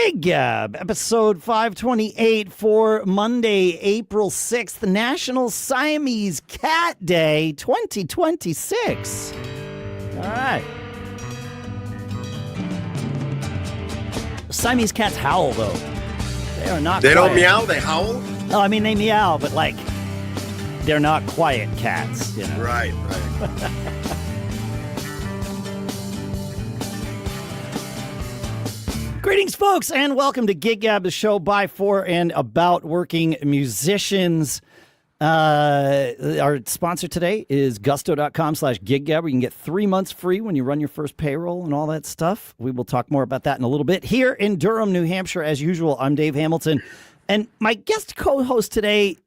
Gig Gab, episode 528 for Monday, April 6th, National Siamese Cat Day 2026. All right. Siamese cats howl, though. They are not They quiet. don't meow, they howl? No, I mean, they meow, but, like, they're not quiet cats, you know? Right. Greetings, folks, and welcome to Gig Gab, the show by, for, and about working musicians. Our sponsor today is gusto.com/giggab, where you can get 3 months free when you run your first payroll and all that stuff. We will talk more about that in a little bit. Here in Durham, New Hampshire, as usual, I'm Dave Hamilton. And my guest co-host today,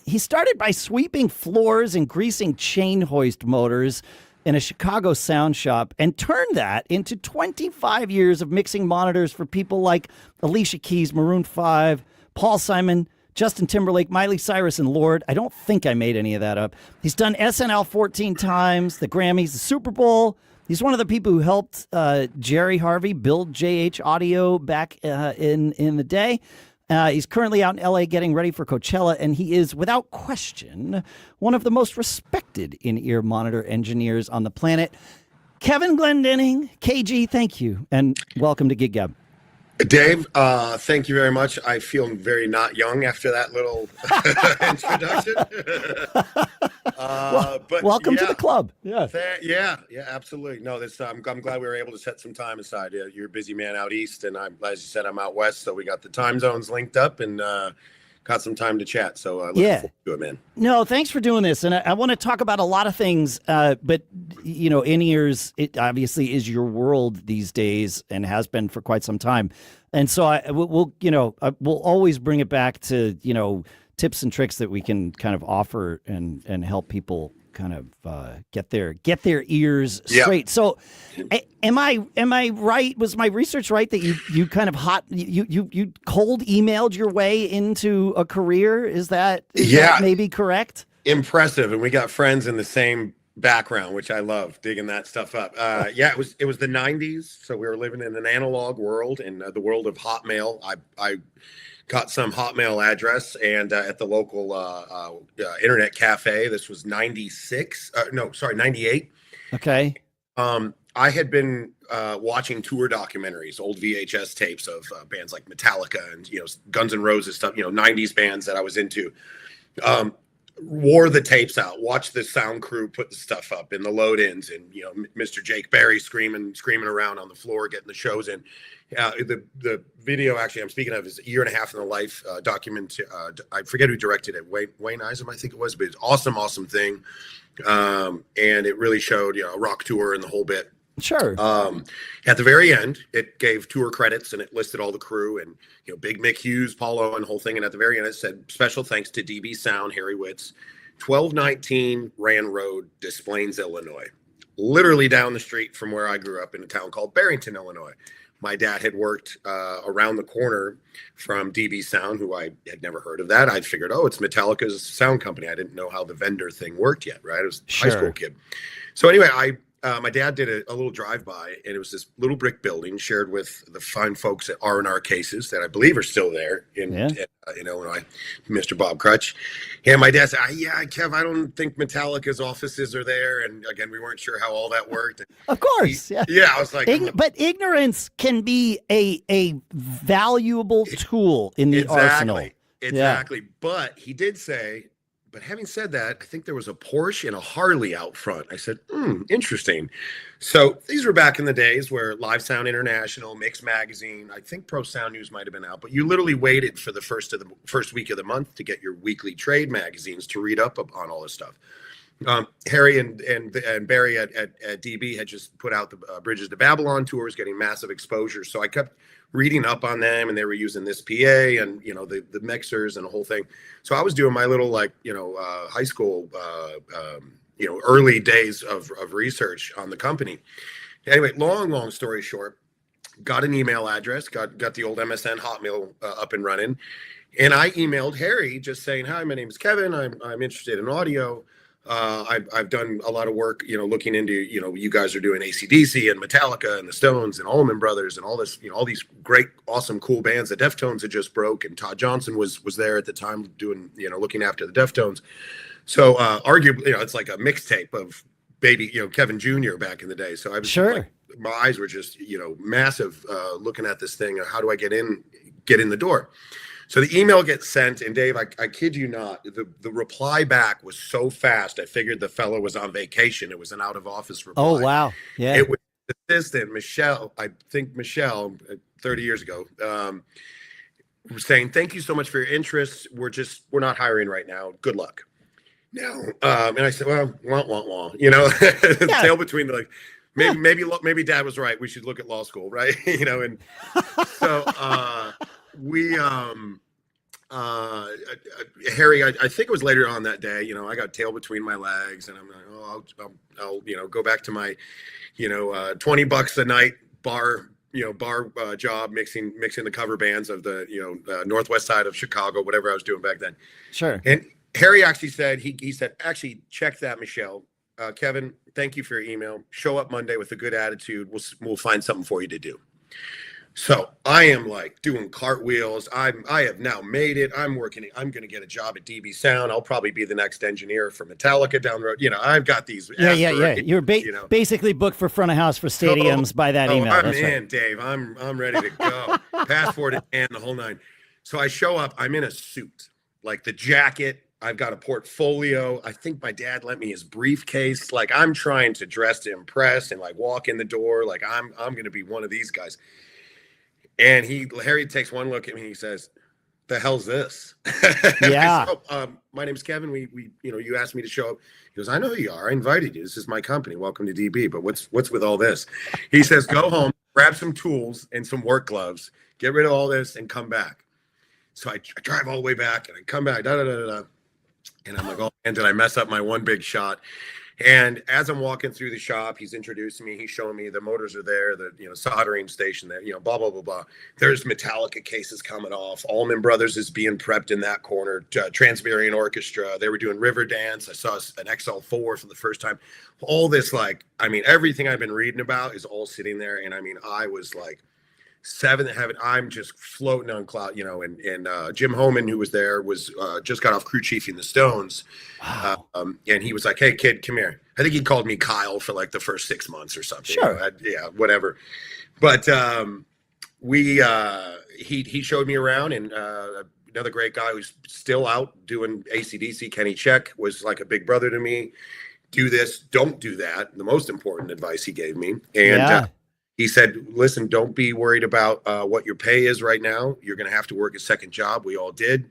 he started by sweeping floors and greasing chain hoist motors in a Chicago sound shop and turned that into 25 years of mixing monitors for people like Alicia Keys, Maroon 5, Paul Simon, Justin Timberlake, Miley, Cyrus, and LORDE. I don't think I made any of that up. He's done SNL 14 times, the Grammys, the Super Bowl. He's one of the people who helped Harvey build JH Audio back in the day. He's currently out in L.A. getting ready for Coachella, and he is, without question, one of the most respected in-ear monitor engineers on the planet. Kevin Glendinning, KG, thank you, and welcome to Gig Gab. Dave, thank you very much. I feel very not young after that little introduction. But welcome to the club. Yeah, absolutely. No, I'm glad we were able to set some time aside. You're a busy man out east, and as you said, I'm out west, so we got the time zones linked up and got some time to chat. So looking forward to it, man. No, thanks for doing this, and I want to talk about a lot of things. But you know, in-ears, it obviously is your world these days, and has been for quite some time. And so we'll always bring it back to tips and tricks that we can kind of offer and help people kind of get their ears straight. So, am I right? Was my research right that you kind of you cold emailed your way into a career? Is that maybe correct? Impressive, and we got friends in the same background, which I love, digging that stuff up. It was the 90s, so we were living in an analog world, in the world of Hotmail. I got some Hotmail address, and at the local internet cafe, this was 98. Okay. I had been watching tour documentaries, old VHS tapes of bands like Metallica and Guns N' Roses stuff, 90s bands that I was into. Wore the tapes out, watched the sound crew put the stuff up in the load-ins, and Mr. Jake Berry screaming around on the floor, getting the shows in. The video actually I'm speaking of is a year and a half in the life document. I forget who directed it. Wayne Eisem, I think it was, but it's awesome thing. And it really showed a rock tour and the whole bit. Sure. At the very end, it gave tour credits and it listed all the crew and Big Mick Hughes, Paulo, and the whole thing. And at the very end, it said special thanks to DB Sound, Harry Witz, 1219 Rand Road, Des Plaines, Illinois, literally down the street from where I grew up in a town called Barrington, Illinois. My dad had worked around the corner from DB Sound, who I had never heard of that. I figured, it's Metallica's sound company. I didn't know how the vendor thing worked yet, right? I was a high school kid. So anyway, my dad did a little drive-by, and it was this little brick building shared with the fine folks at R&R Cases that I believe are still there in Illinois, Mr. Bob Crutch. And my dad said, Kev, I don't think Metallica's offices are there. And again, we weren't sure how all that worked. Of course. I was like... But ignorance can be a valuable tool in the arsenal. Exactly. Yeah. But he did say... But having said that, I think there was a Porsche and a Harley out front. I said, interesting. So these were back in the days where Live Sound International, Mix Magazine, I think Pro Sound News might have been out, but you literally waited for the first week of the month to get your weekly trade magazines to read up on all this stuff. Harry and Barry at DB had just put out the Bridges to Babylon tours, getting massive exposure. So I kept reading up on them, and they were using this PA and the mixers and the whole thing. So I was doing my little high school early days of research on the company. Anyway, long story short, got an email address, got the old MSN Hotmail up and running, and I emailed Harry just saying, "Hi, my name is Kevin. I'm interested in audio. I've done a lot of work, looking into, you guys are doing AC/DC and Metallica and the Stones and Allman Brothers and all this, all these great, awesome, cool bands. The Deftones had just broke, and Todd Johnson was there at the time doing, looking after the Deftones. So arguably, it's like a mixtape of baby, Kevin Jr. back in the day. So I was Sure. my eyes were just, massive, looking at this thing. How do I get in the door? So the email gets sent, and Dave, I kid you not, the reply back was so fast. I figured the fellow was on vacation. It was an out of office reply. Oh, wow. Yeah. It was the assistant, Michelle, I think Michelle, 30 years ago, was saying, thank you so much for your interest. We're not hiring right now. Good luck. Now, and I said, well, wah, tail between the, maybe Dad was right. We should look at law school, right? And so Harry, I think it was later on that day, I got tail between my legs, and I'm like, oh, I'll go back to my, $20 a night bar job, mixing the cover bands of the, northwest side of Chicago, whatever I was doing back then. Sure. And Harry actually said, he said, actually, check that, Michelle. Kevin, thank you for your email. Show up Monday with a good attitude. We'll find something for you to do. So I am like doing cartwheels. I have now made it. I'm going to get a job at DB Sound. I'll probably be the next engineer for Metallica down the road. I've got these. Yeah. You're basically booked for front of house for stadiums by that email. I'm That's in, right. Dave. I'm ready to go. Passport and the whole nine. So I show up. I'm in a suit, like the jacket. I've got a portfolio. I think my dad lent me his briefcase. Like, I'm trying to dress to impress and like walk in the door. Like I'm going to be one of these guys. And Harry takes one look at me and he says, the hell's this? Yeah. So, my name's Kevin. We you asked me to show up. He goes, I know who you are. I invited you. This is my company. Welcome to DB. But what's with all this? He says, go home, grab some tools and some work gloves, get rid of all this and come back. So I drive all the way back and I come back, and I'm like, oh, and did I mess up my one big shot? And as I'm walking through the shop, he's introducing me. He's showing me the motors are there, the soldering station there, blah, blah, blah, blah. There's Metallica cases coming off. Allman Brothers is being prepped in that corner. Trans-Siberian Orchestra. They were doing River Dance. I saw an XL4 for the first time. All this, everything I've been reading about is all sitting there. And I was like, seventh heaven. I'm just floating on cloud, and Jim Homan, who was there, was just got off crew chiefing the Stones. Wow. And he was like, hey kid, come here. I think he called me Kyle for like the first 6 months or something. Sure. Whatever. But he showed me around, and another great guy who's still out doing AC/DC, Kenny Check, was like a big brother to me. Do this, don't do that. The most important advice he gave me. And he said, listen, don't be worried about what your pay is right now. You're going to have to work a second job. We all did.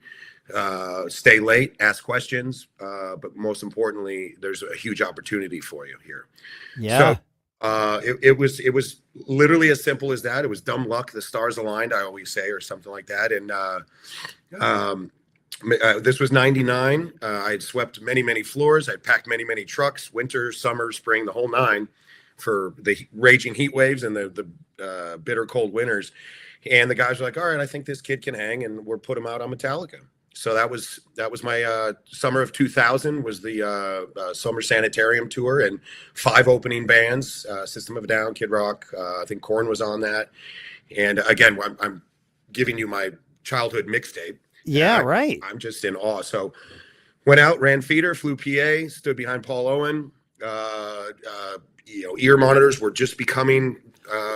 Stay late, ask questions. But most importantly, there's a huge opportunity for you here. Yeah. So it was literally as simple as that. It was dumb luck. The stars aligned, I always say, or something like that. And this was 99. I had swept many, many floors. I'd packed many, many trucks, winter, summer, spring, the whole nine, for the raging heat waves and the bitter cold winters. And the guys were like, all right, I think this kid can hang, and we'll put him out on Metallica. So that was my summer of 2000 was the Summer Sanitarium tour, and 5 opening bands, System of a Down, Kid Rock, I think Korn was on that. And again, I'm giving you my childhood mixtape. Yeah, right. I'm just in awe. So went out, ran feeder, flew PA, stood behind Paul Owen. Ear monitors were just becoming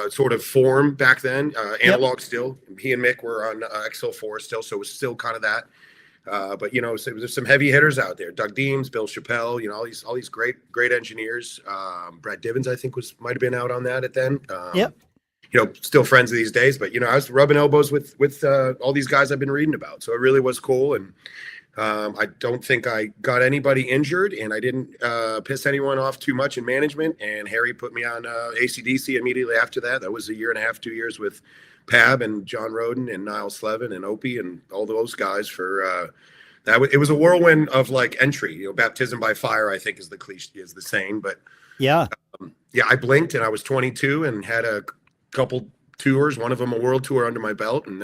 sort of form back then. Analog still. He and Mick were on XL4 still, so it was still kind of that. But so there's some heavy hitters out there. Doug Deems, Bill Chappelle, all these great engineers. Brad Divins, I think, might have been out on that at then. Still friends these days. But I was rubbing elbows with all these guys I've been reading about. So it really was cool. And I don't think I got anybody injured, and I didn't piss anyone off too much in management. And Harry put me on AC/DC immediately after that. That was a year and a half, 2 years with Pab and John Roden and Niall Slevin and Opie and all those guys for that. It was a whirlwind of like entry. Baptism by fire, I think, is the cliche, is the saying. But I blinked and I was 22 and had a couple tours, one of them a world tour under my belt, and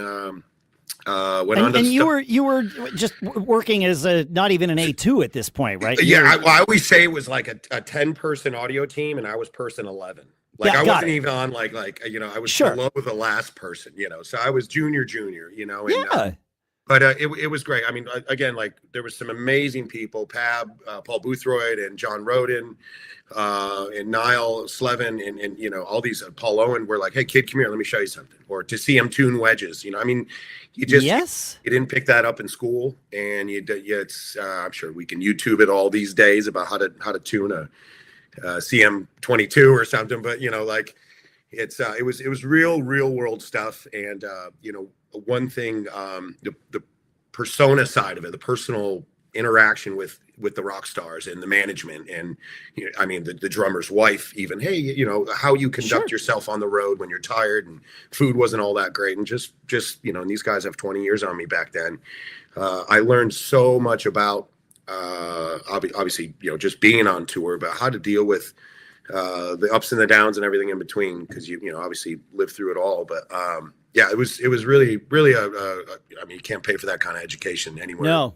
Went on to And you were just working as not even an A2 at this point, right? Yeah, I always say it was like a 10-person audio team, and I was person 11. Like I wasn't even on like I was below the last person, so I was junior, and yeah. But it was great. I mean, again, like there was some amazing people, Pab, Paul Boothroyd, and John Roden, and Niall Slevin, and all these, Paul Owen were like, hey, kid, come here, let me show you something. Or to see him tune wedges. I mean, you didn't pick that up in school, and it's I'm sure we can YouTube it all these days about how to tune a CM22 or something. But like it was real world stuff, and one thing, the persona side of it, the personal interaction with the rock stars and the management, and I mean the drummer's wife even, hey, how you conduct yourself on the road when you're tired, and food wasn't all that great, and just and these guys have 20 years on me back then. I learned so much about obviously just being on tour, about how to deal with the ups and the downs and everything in between, because you obviously lived through it all. But yeah, it was really I mean, you can't pay for that kind of education anywhere. No.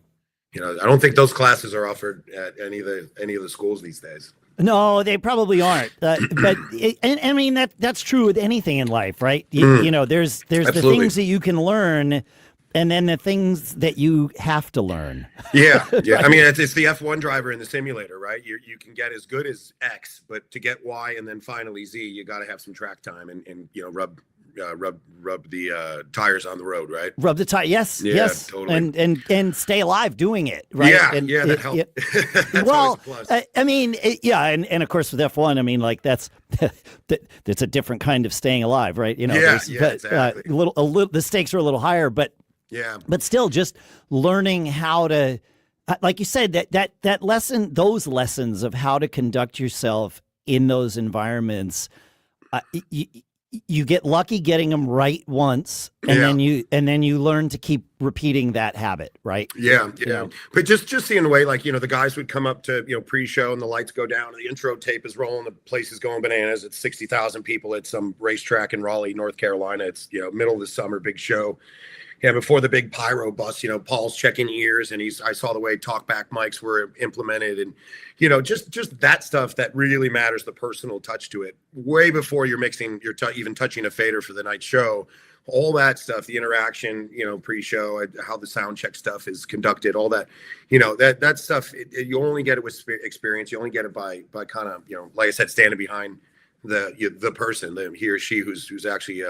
I don't think those classes are offered at any of the schools these days. No, they probably aren't. But I mean that's true with anything in life, right? There's the things that you can learn, and then the things that you have to learn. Yeah. Right? I mean, it's the F1 driver in the simulator, right? You can get as good as X, but to get Y and then finally Z, you got to have some track time and rub the tires on the road, right? Rub the tire, yes, totally. and stay alive doing it, right? Yeah, that helped. Well, I mean, and of course with F1, I mean, like that's a different kind of staying alive, right? Exactly. The stakes are a little higher, but but still, just learning how to, like you said, that lesson, those lessons of how to conduct yourself in those environments. You get lucky getting them right once, and then you learn to keep repeating that habit, right? Yeah. But just seeing the way, like, the guys would come up to, pre-show, and the lights go down, and the intro tape is rolling, the place is going bananas. It's 60,000 people at some racetrack in Raleigh, North Carolina. It's, middle of the summer, big show. Yeah, before the big pyro bust, Paul's checking ears, and I saw the way talkback mics were implemented, and just that stuff that really matters, the personal touch to it, way before you're mixing, even touching a fader for the night show, all that stuff, the interaction, pre-show, how the sound check stuff is conducted, all that, that stuff, you only get it with experience. You only get it by kind of, like I said, standing behind the person, he or she who's actually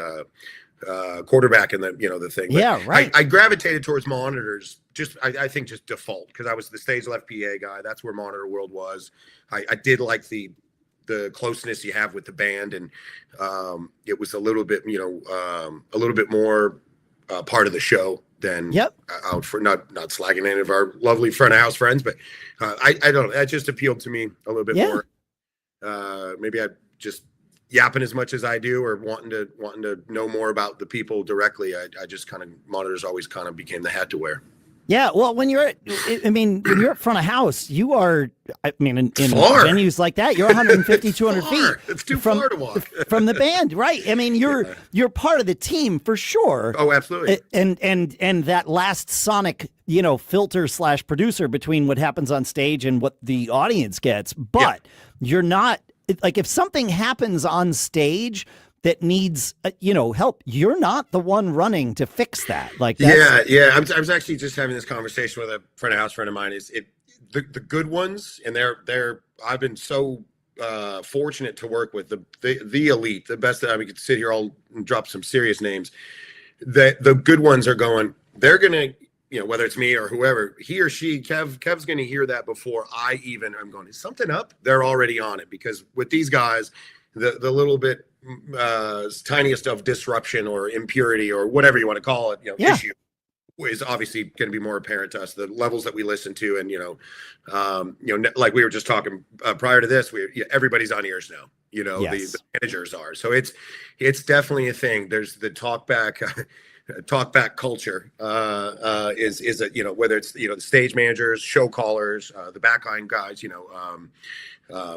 quarterback in the thing. But yeah, right. I gravitated towards monitors, I think just default, because I was the stage left PA guy. That's where Monitor World was. I did like the closeness you have with the band, and it was a little bit more part of the show than out for not slagging any of our lovely front of house friends, but I don't know, that just appealed to me a little bit more. Maybe I just yapping as much as I do, or wanting to know more about the people directly. I just kind of, monitors always kind of became the hat to wear. Yeah, well, when you're at front of house, you are, in venues like that, you're 150, 200 feet. It's too far to walk. From the band, right? I mean, you're part of the team for sure. Oh, absolutely. And that last sonic, filter / producer between what happens on stage and what the audience gets. But you're not, like, if something happens on stage that needs, help, you're not the one running to fix that. Like, that's, I was actually just having this conversation with a front of house friend of mine. The good ones, and I've been so fortunate to work with the elite, the best. We could sit here all and drop some serious names. The good ones are going. They're gonna, whether it's me or whoever, he or she, Kev's gonna hear that before I'm going, is something up? They're already on it, because with these guys, the little bit tiniest of disruption or impurity or whatever you want to call it, issue is obviously going to be more apparent to us. The levels that we listen to, and like we were just talking prior to this, everybody's on ears now. The managers are. So it's definitely a thing. There's the talkback. Talkback Culture is a, whether it's, the stage managers, show callers, the backline guys,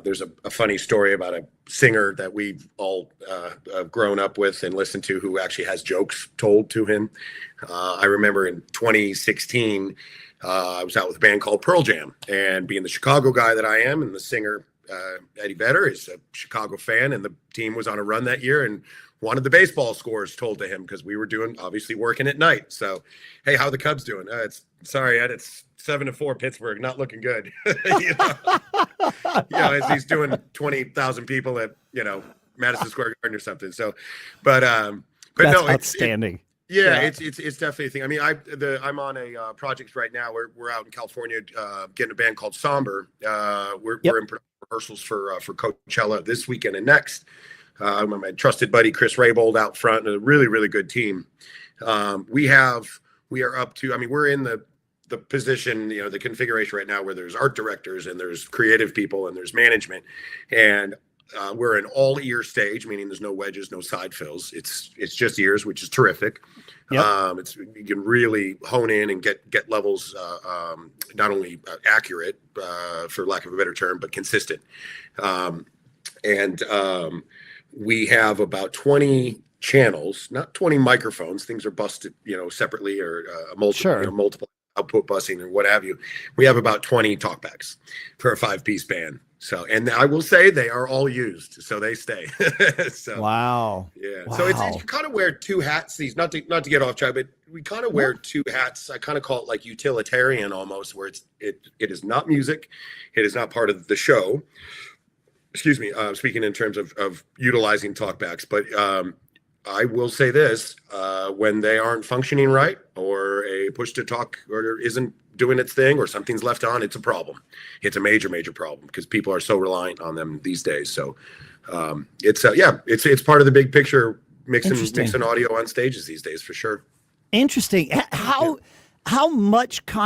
there's a funny story about a singer that we've all grown up with and listened to who actually has jokes told to him. I remember in 2016, I was out with a band called Pearl Jam, and being the Chicago guy that I am, and the singer Eddie Vedder is a Chicago fan, and the team was on a run that year and wanted the baseball scores told to him because we were obviously working at night. So, hey, how are the Cubs doing? Sorry, Ed, it's 7-4 Pittsburgh, not looking good. As he's doing 20,000 people at Madison Square Garden or something. So, but that's no, outstanding. It's definitely a thing. I mean, I'm on a project right now where we're out in California getting a band called SOMBR. We're in rehearsals for Coachella this weekend and next. My trusted buddy Chris Rabold out front, and a really, really good team. We are up to. I mean, we're in the position, the configuration right now where there's art directors and there's creative people and there's management, and we're an all ear stage, meaning there's no wedges, no side fills. It's just ears, which is terrific. Yep. You can really hone in and get levels not only accurate, for lack of a better term, but consistent. We have about 20 channels, not 20 microphones. Things are busted, separately or multiple output busing or what have you. We have about 20 talkbacks for a 5-piece band. So, and I will say they are all used, so they stay. So, wow. Yeah. Wow. So you kind of wear two hats. These not to get off track, but we kind of wear two hats. I kind of call it like utilitarian almost, where it is not music, it is not part of the show. Excuse me. Speaking in terms of utilizing talkbacks, but I will say this: when they aren't functioning right, or a push to talk or isn't doing its thing, or something's left on, it's a problem. It's a major problem because people are so reliant on them these days. So it's part of the big picture, mixing audio on stages these days for sure. Interesting. How much I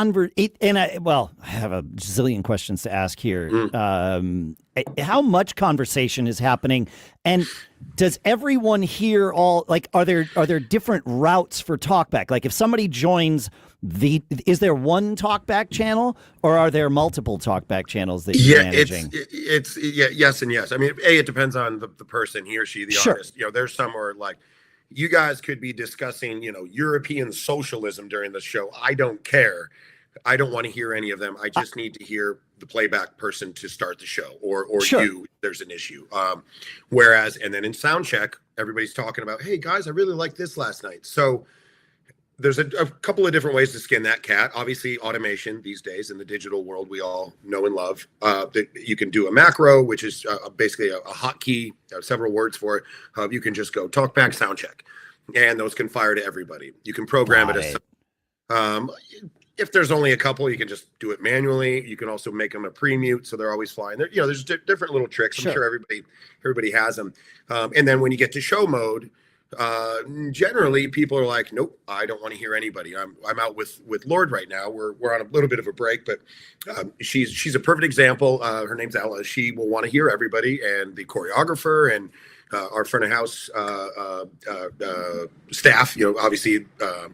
have a zillion questions to ask here. How much conversation is happening, and does everyone hear all? Like, are there different routes for talkback? Like, if somebody joins is there one talkback channel, or are there multiple talkback channels that you're managing? It's yes and yes. I mean, it depends on the person, he or she, the artist. There's some where like, you guys could be discussing, European socialism during the show. I don't care. I don't want to hear any of them. I just need to hear the playback person to start the show, or you, if there's an issue. Whereas, and then in sound check, everybody's talking about, hey guys, I really liked this last night. So there's a couple of different ways to skin that cat. Obviously, automation these days in the digital world we all know and love. That you can do a macro, which is basically a hotkey, several words for it. You can just go talkback sound check, and those can fire to everybody. You can program it as if there's only a couple, you can just do it manually. You can also make them a pre-mute, so they're always flying. There's different little tricks. I'm sure everybody has them. And then when you get to show mode, generally people are like, nope, I don't want to hear anybody. I'm out with LORDE right now. We're on a little bit of a break, but she's a perfect example. Her name's Ella. She will want to hear everybody, and the choreographer and our front of house staff, obviously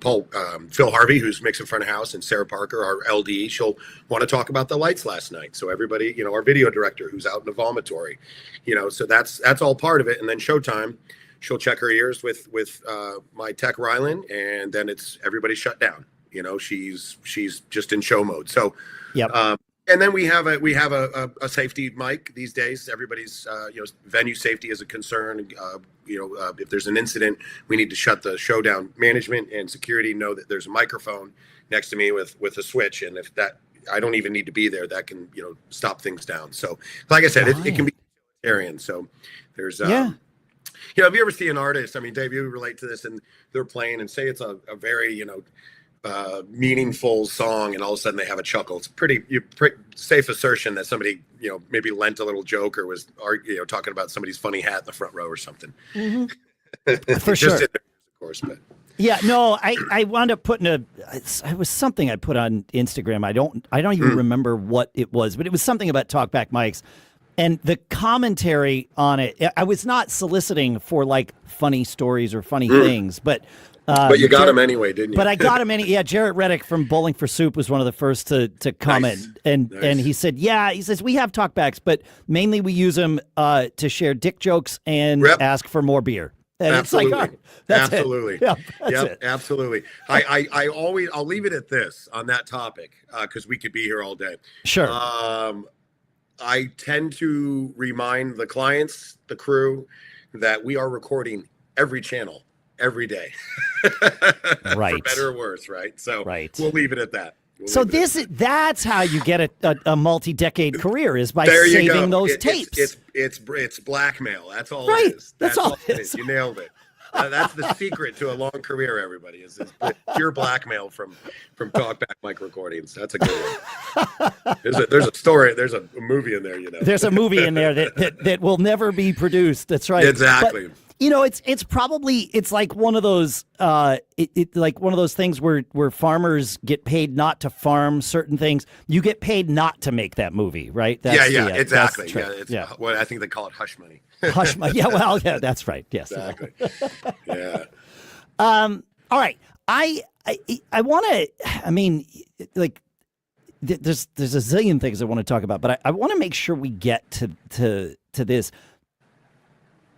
Phil Harvey, who's mixing front of house, and Sarah Parker, our LD, she'll want to talk about the lights last night. So everybody, our video director who's out in the vomitory, so that's all part of it. And then showtime, she'll check her ears with my tech Rylan, and then it's everybody shut down. She's just in show mode. So and then we have a safety mic these days. Everybody's venue safety is a concern. If there's an incident, we need to shut the show down. Management and security know that there's a microphone next to me with a switch, and if that, I don't even need to be there, that can stop things down. So like I said, it can be utilitarian. So there's if you ever see an artist, I mean, Dave, you relate to this, and they're playing, and say it's a very meaningful song, and all of a sudden they have a chuckle. It's pretty safe assertion that somebody maybe lent a little joke, or was talking about somebody's funny hat in the front row or something. Mm-hmm. For sure, of course. But I wound up putting it was something I put on Instagram. I don't even remember what it was, but it was something about talkback mics. And the commentary on it, I was not soliciting for like funny stories or funny things, but But you got him anyway, didn't you? But I got him any. Yeah, Jaret Reddick from Bowling for Soup was one of the first to comment, and he said, he says we have talkbacks, but mainly we use them to share dick jokes and ask for more beer. And absolutely. It's like, that's absolutely. It. Yeah, that's it. Absolutely. I'll leave it at this on that topic because we could be here all day. Sure. I tend to remind the clients, the crew, that we are recording every channel every day. Right. For better or worse, right? So we'll leave it at that. That's how you get a multi-decade career is by saving those tapes. It's blackmail. That's all right. it is. That's all it is. You nailed it. That's the secret to a long career, everybody, is pure blackmail from Talkback mic recordings. That's a good one. There's a story. There's a movie in there, There's a movie in there that will never be produced. That's right. Exactly. But, it's like one of those like one of those things where farmers get paid not to farm certain things. You get paid not to make that movie, right? Exactly. What I think they call it hush money. Hush money. Yeah, well, yeah, that's right. Yes. Exactly. Yeah. All right. I want to. I mean, like, there's a zillion things I want to talk about, but I want to make sure we get to this.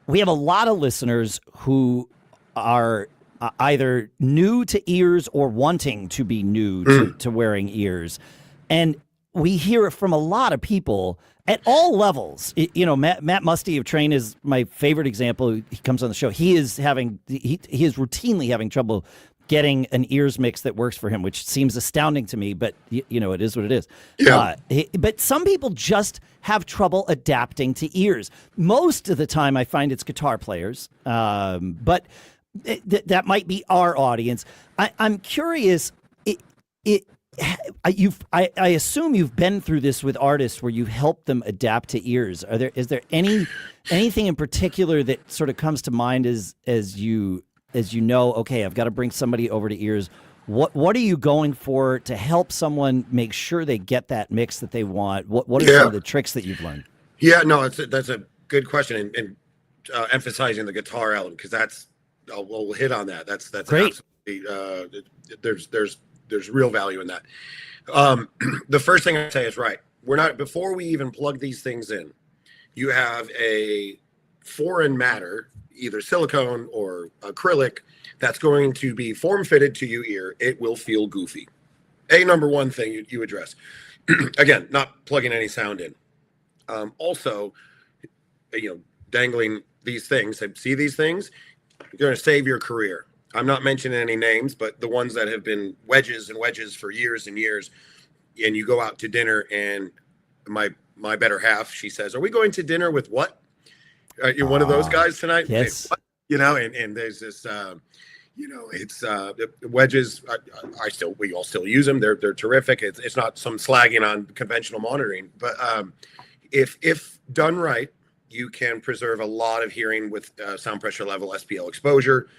We have a lot of listeners who are either new to ears or wanting to be new to wearing ears. And we hear it from a lot of people at all levels. Matt Musty of Train is my favorite example. He comes on the show. He is routinely having trouble getting an ears mix that works for him, which seems astounding to me, but it is what it is. Yeah. But some people just have trouble adapting to ears. Most of the time I find it's guitar players, but that might be our audience. I'm curious, I assume you've been through this with artists where you've helped them adapt to ears. Is there anything in particular that sort of comes to mind as you know, okay, I've got to bring somebody over to ears. What are you going for to help someone make sure they get that mix that they want? What are some of the tricks that you've learned? Yeah, no, that's a good question, and emphasizing the guitar element, because we'll hit on that. That's great. There's real value in that. The first thing I say is before we even plug these things in, you have a foreign matter, either silicone or acrylic, that's going to be form-fitted to your ear. It will feel goofy. Number one thing you address. Again, not plugging any sound in. Also, dangling these things. See these things? You're going to save your career. I'm not mentioning any names, but the ones that have been wedges and wedges for years and years, and you go out to dinner, and my better half, she says, "Are we going to dinner with what? Are you one of those guys tonight?" Yes. And there's this, it's wedges. We all still use them. They're terrific. It's not some slagging on conventional monitoring, but if done right, you can preserve a lot of hearing with sound pressure level, SPL exposure,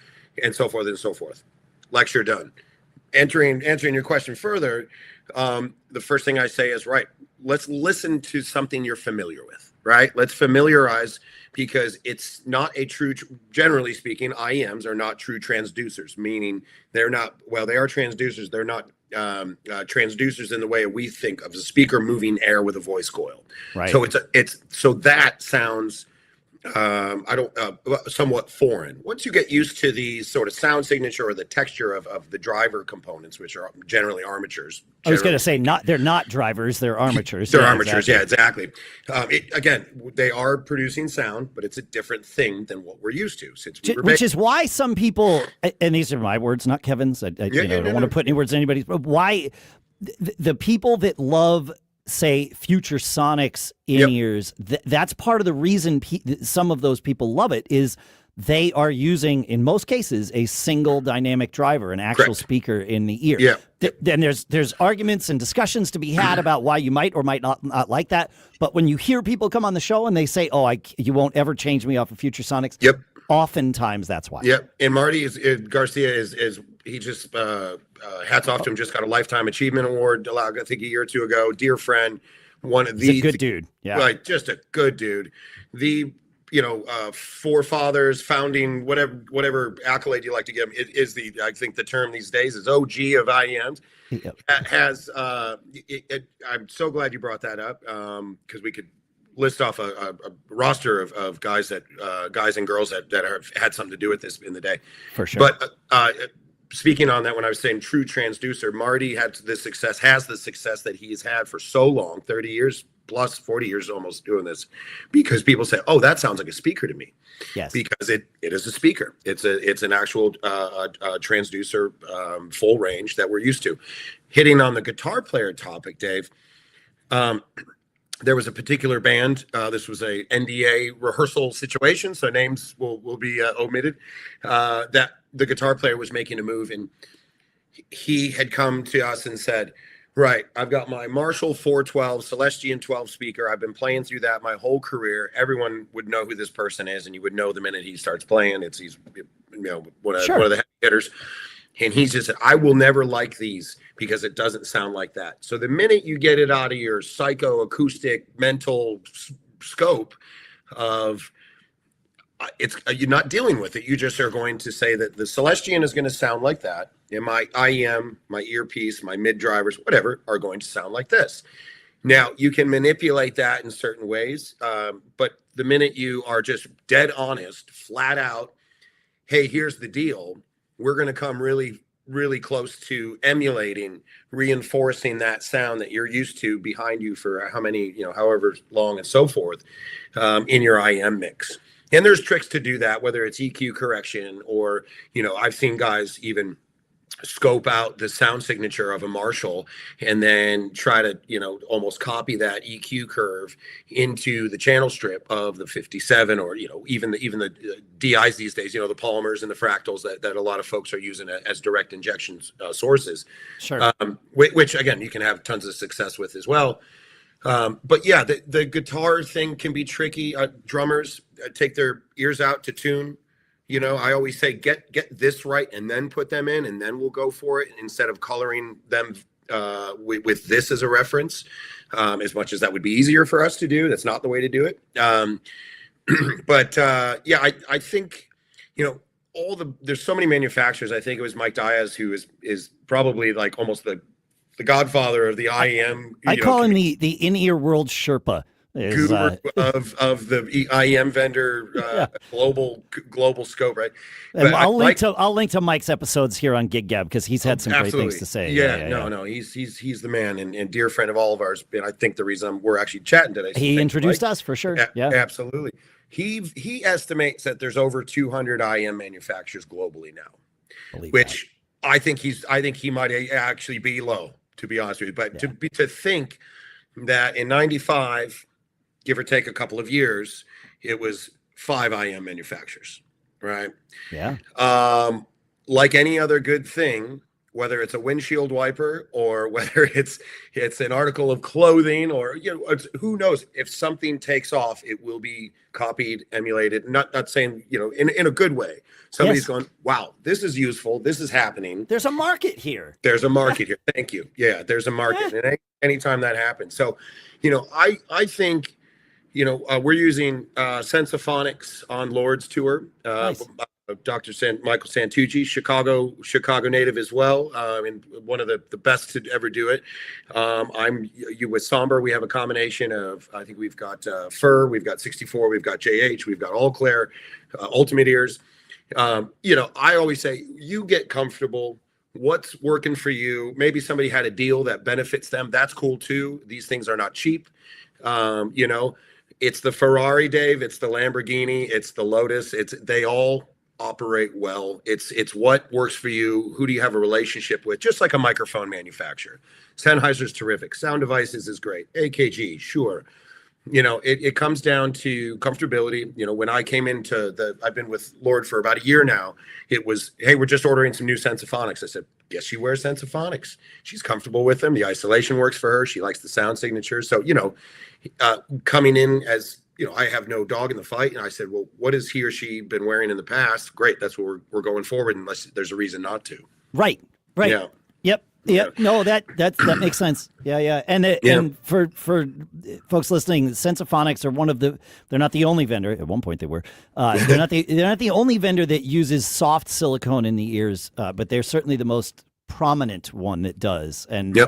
and so forth and so forth. Lecture done. Answering your question further, the first thing I say is, let's listen to something you're familiar with, right? Let's familiarize, because it's not a true, generally speaking, IEMs are not true transducers, meaning they are transducers. They're not transducers in the way we think of the speaker moving air with a voice coil. Right. So so that sounds somewhat foreign. Once you get used to the sort of sound signature or the texture of the driver components, which are generally armatures. I was going to say they're not drivers, they're armatures. They're armatures, exactly. Again, they are producing sound, but it's a different thing than what we're used to. Which is why some people, and these are my words, not Kevin's. I don't want to put any words in anybody's, but why the people that love, say, future sonics in ears, that's part of the reason some of those people love it is they are using, in most cases, a single dynamic driver, an actual speaker in the ear. Yeah. Then there's arguments and discussions to be had about why you might or might not like that. But when you hear people come on the show and they say, you won't ever change me off of future sonics. Yep. Oftentimes that's why. Yep. And Marty Garcia is he just hats off to him. Just got a Lifetime Achievement Award, I think a year or two ago. Dear friend, one of He's a good dude. Yeah. Just a good dude. forefathers, founding, whatever accolade you like to give him, it is I think the term these days is OG of IEMs. Yep. I'm so glad you brought that up, because we could list off a roster of guys and girls that have had something to do with this in the day. For sure. But speaking on that, when I was saying true transducer, Marty has the success that he's had for so long, 30 years plus, 40 years almost doing this, because people say, oh, that sounds like a speaker to me. Yes. Because it is a speaker. It's an actual transducer, full range that we're used to. Hitting on the guitar player topic, Dave, there was a particular band. This was a NDA rehearsal situation, so names will be omitted. That the guitar player was making a move, and he had come to us and said, right, I've got my Marshall 412 Celestian 12 speaker. I've been playing through that my whole career. Everyone would know who this person is, and you would know the minute he starts playing. He's one of the heavy hitters. And he just said, I will never like these because it doesn't sound like that. So the minute you get it out of your psychoacoustic mental scope of you're not dealing with it. You just are going to say that the Celestian is going to sound like that. And my IEM, my earpiece, my mid drivers, whatever, are going to sound like this. Now, you can manipulate that in certain ways. But the minute you are just dead honest, flat out, hey, here's the deal. We're going to come really, really close to emulating, reinforcing that sound that you're used to behind you for however long and so forth, in your IEM mix. And there's tricks to do that, whether it's EQ correction or, I've seen guys even scope out the sound signature of a Marshall and then try to, almost copy that EQ curve into the channel strip of the 57 or, even the DIs these days, the polymers and the fractals that a lot of folks are using as direct injection sources. Sure. Which again, you can have tons of success with as well. But yeah, the guitar thing can be tricky. Drummers take their ears out to tune. I always say, get this right and then put them in, and then we'll go for it instead of coloring them with this as a reference. As much as that would be easier for us to do, that's not the way to do it. But I think, there's so many manufacturers. I think it was Mike Diaz who is probably like almost the godfather of the IEM. I call him the in-ear world Sherpa. Guru of the IEM vendor global scope, right? And I'll link to Mike's episodes here on Gig Gab because he's had some great things to say. No, he's the man and dear friend of all of ours. And I think the reason we're actually chatting today. So he introduced us for sure. Yeah, absolutely. He estimates that there's over 200 IEM manufacturers globally now, which I think he might actually be low, to be honest with you. But to think that in '95. Give or take a couple of years, it was 5 IEM manufacturers, right? Yeah. Like any other good thing, whether it's a windshield wiper or whether it's an article of clothing or who knows, if something takes off, it will be copied, emulated. Not saying in a good way. Somebody's going, wow, this is useful. This is happening. There's a market here. There's a market here. Thank you. Yeah, there's a market, and anytime that happens. So, I think. We're using Sensophonics on LORDE's tour. Nice. Dr. Michael Santucci, Chicago native as well, and one of the best to ever do it. You with SOMBR. We have a combination of, I think we've got Fur, we've got 64, we've got JH, we've got All Clear, Ultimate Ears. I always say, you get comfortable. What's working for you? Maybe somebody had a deal that benefits them. That's cool too. These things are not cheap. It's the Ferrari, Dave. It's the Lamborghini. It's the Lotus. They all operate well. It's what works for you. Who do you have a relationship with? Just like a microphone manufacturer. Sennheiser's terrific. Sound Devices is great. AKG, sure. It comes down to comfortability. When I came I've been with LORDE for about a year now. It was, hey, we're just ordering some new Sensophonics. I said, yes, she wears Sensophonics. She's comfortable with them. The isolation works for her. She likes the sound signature. So, coming in as, I have no dog in the fight. And I said, well, what has he or she been wearing in the past? Great. That's what we're going forward, unless there's a reason not to. Right. Yeah. Yep. Yeah, no, that makes sense. Yeah. And for folks listening, Sensophonics are they're not the only vendor. At one point they were. They're not the only vendor that uses soft silicone in the ears, but they're certainly the most prominent one that does. And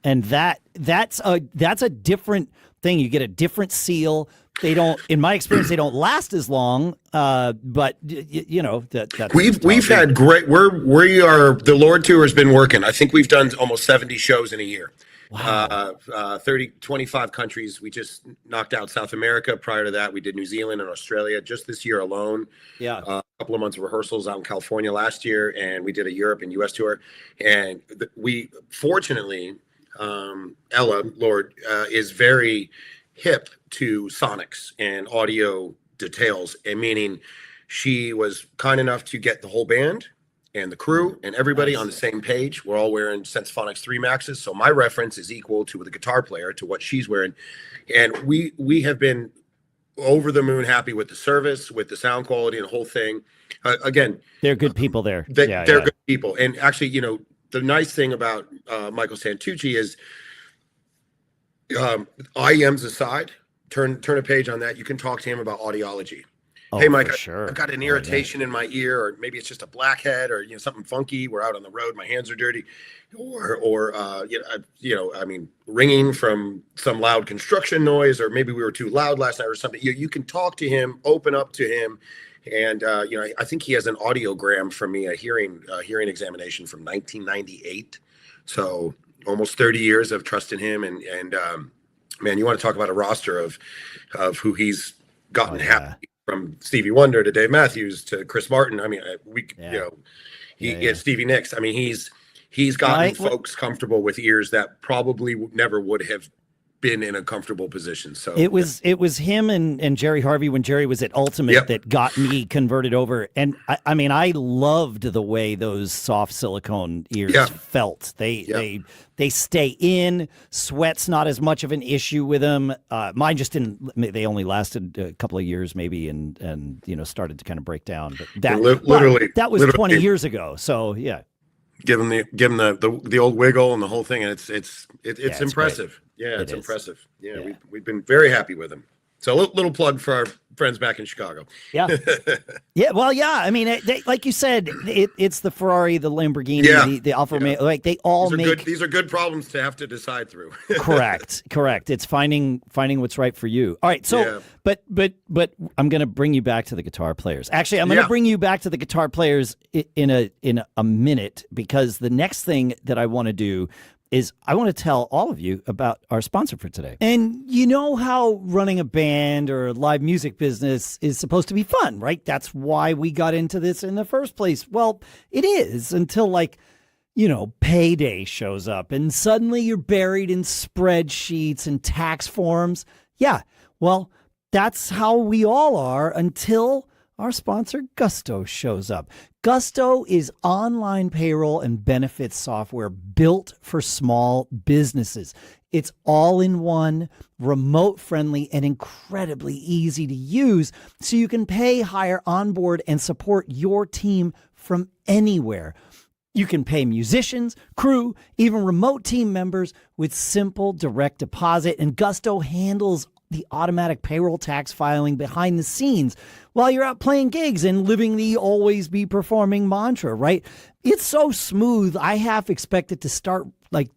and that's a different thing. You get a different seal. They don't, in my experience, they don't last as long. But that's we've had great. We are the LORDE tour has been working. I think we've done almost 70 shows in a year. Wow. 25 countries. We just knocked out South America. Prior to that, we did New Zealand and Australia just this year alone. Yeah. A couple of months of rehearsals out in California last year, and we did a Europe and US tour. And we fortunately, Ella LORDE is very hip to sonics and audio details, and meaning she was kind enough to get the whole band and the crew and everybody on the same page. We're all wearing Sensophonics 3 Maxes, so my reference is equal to the guitar player to what she's wearing, and we have been over the moon happy with the service, with the sound quality and the whole thing. Again, they're good people there. They're good people, and actually, the nice thing about Michael Santucci is IEMs aside, turn a page on that. You can talk to him about audiology. Hey, Mike, I've got an irritation in my ear, or maybe it's just a blackhead, or something funky. We're out on the road, my hands are dirty, or I mean, ringing from some loud construction noise, or maybe we were too loud last night or something. You can talk to him, open up to him, and I think he has an audiogram from me, a hearing examination from 1998. So almost 30 years of trust in him, and man, you want to talk about a roster of who he's gotten happy, from Stevie Wonder to Dave Matthews to Chris Martin. I mean, Stevie Nicks. I mean, he's gotten folks comfortable with ears that probably never would have been in a comfortable position. So it was him and Jerry Harvey when Jerry was at Ultimate that got me converted over. And I mean, I loved the way those soft silicone ears felt. They stay in. Sweat's not as much of an issue with them. Mine just didn't. They only lasted a couple of years maybe, and started to kind of break down. But that was 20 years ago. So yeah. Give him the old wiggle and the whole thing, and it's impressive. Great. Yeah, it's impressive. Yeah, we've been very happy with him. So a little plug for our friends back in Chicago. Yeah. Yeah. Well, yeah. I mean, like you said, it's the Ferrari, the Lamborghini, the Alfa Romeo. Like they all these are good problems to have to decide through. Correct. It's finding what's right for you. All right. So, but I'm going to bring you back to the guitar players. Actually, I'm going to bring you back to the guitar players in a minute, because the next thing that I want to do is I want to tell all of you about our sponsor for today. And you know how running a band or a live music business is supposed to be fun, right? That's why we got into this in the first place. Well, it is, until payday shows up and suddenly you're buried in spreadsheets and tax forms. Yeah, well, that's how we all are until our sponsor Gusto shows up. Gusto is online payroll and benefits software built for small businesses. It's all-in-one, remote-friendly, and incredibly easy to use, so you can pay, hire, onboard, and support your team from anywhere. You can pay musicians, crew, even remote team members with simple direct deposit, and Gusto handles the automatic payroll tax filing behind the scenes while you're out playing gigs and living the always be performing mantra, right? It's so smooth, I half expected to start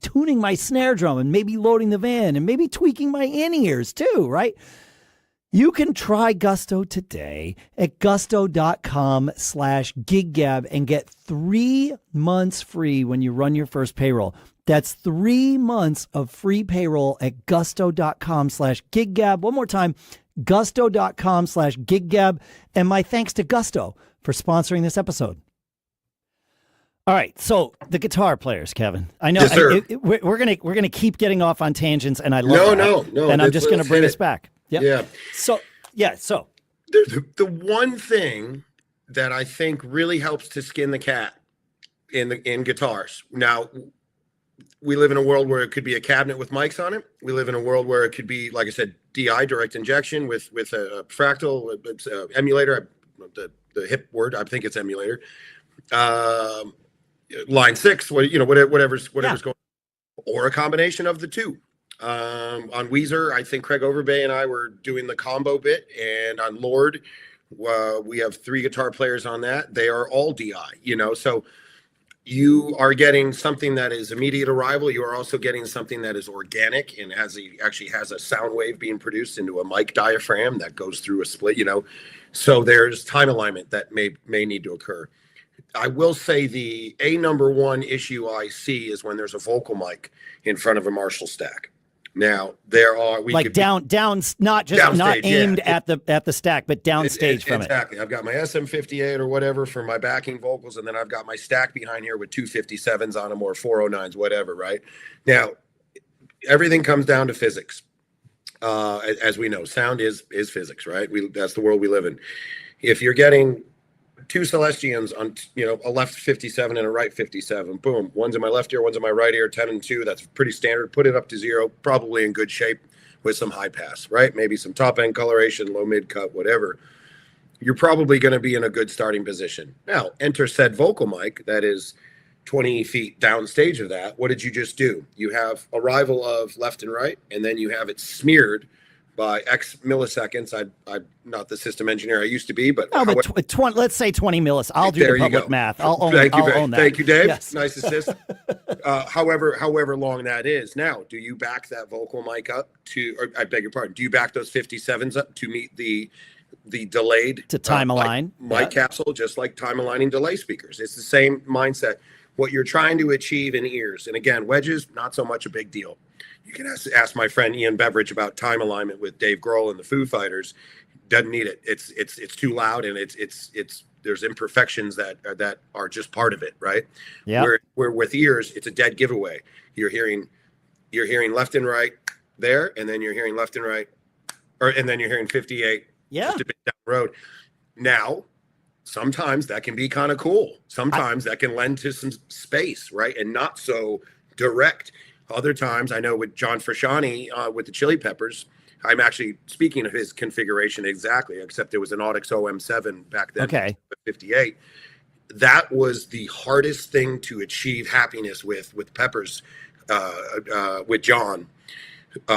tuning my snare drum and maybe loading the van and maybe tweaking my in-ears too, right? You can try Gusto today at gusto.com/giggab and get 3 months free when you run your first payroll. That's 3 months of free payroll at gusto.com/giggab. One more time, gusto.com/giggab. And my thanks to Gusto for sponsoring this episode. All right, so the guitar players, Kevin. I know yes, sir. We're gonna keep getting off on tangents, and I love that. No. And I'm just gonna bring us back. Yep. Yeah. So the one thing that I think really helps to skin the cat in guitars. Now, we live in a world where it could be a cabinet with mics on it. We live in a world where it could be, like I said, DI, direct injection, with a fractal emulator. The hip word, I think it's emulator. line 6, whatever's Yeah. going, or a combination of the two. On Weezer, I think Craig Overbay and I were doing the combo bit, and on LORDE, we have 3 guitar players on that. They are all DI, so you are getting something that is immediate arrival. You are also getting something that is organic and actually has a sound wave being produced into a mic diaphragm that goes through a split, so there's time alignment that may need to occur. I will say the number one issue I see is when there's a vocal mic in front of a Marshall stack. Now there are down, not just downstage, not aimed at the stack, but downstage from it. Exactly. I've got my SM58 or whatever for my backing vocals, and then I've got my stack behind here with 257s on them or 409s, whatever. Right now, everything comes down to physics. As we know, sound is physics, right? That's the world we live in. If you're getting 2 Celestians on, a left 57 and a right 57. Boom. One's in my left ear, one's in my right ear, 10 and 2. That's pretty standard. Put it up to 0, probably in good shape with some high pass, right? Maybe some top end coloration, low mid cut, whatever. You're probably going to be in a good starting position. Now, enter said vocal mic that is 20 feet downstage of that. What did you just do? You have arrival of left and right, and then you have it smeared by X milliseconds. I'm not the system engineer I used to be, but let's say 20 millis. I'll do the public math. I'll own that. Thank you, Dave. Yes. Nice assist. However long that is. Now, do you back that vocal mic up or I beg your pardon, do you back those 57s up to meet the delayed to time align mic capsule, just like time aligning delay speakers? It's the same mindset. What you're trying to achieve in ears, and again, wedges, not so much a big deal. You can ask my friend Ian Beveridge about time alignment with Dave Grohl and the Foo Fighters. Doesn't need it. It's too loud, and it's there's imperfections that are just part of it, right? Yeah. Where with ears, it's a dead giveaway. You're hearing left and right there, and then you're hearing left and right, and then you're hearing 58. Yeah. Just a bit down the road. Now, sometimes that can be kind of cool. Sometimes that can lend to some space, right, and not so direct. Other times, I know with John Frusciante with the Chili Peppers, I'm actually speaking of his configuration exactly, except it was an Audix OM7 back then, okay, 58. That was the hardest thing to achieve happiness with Peppers, with John,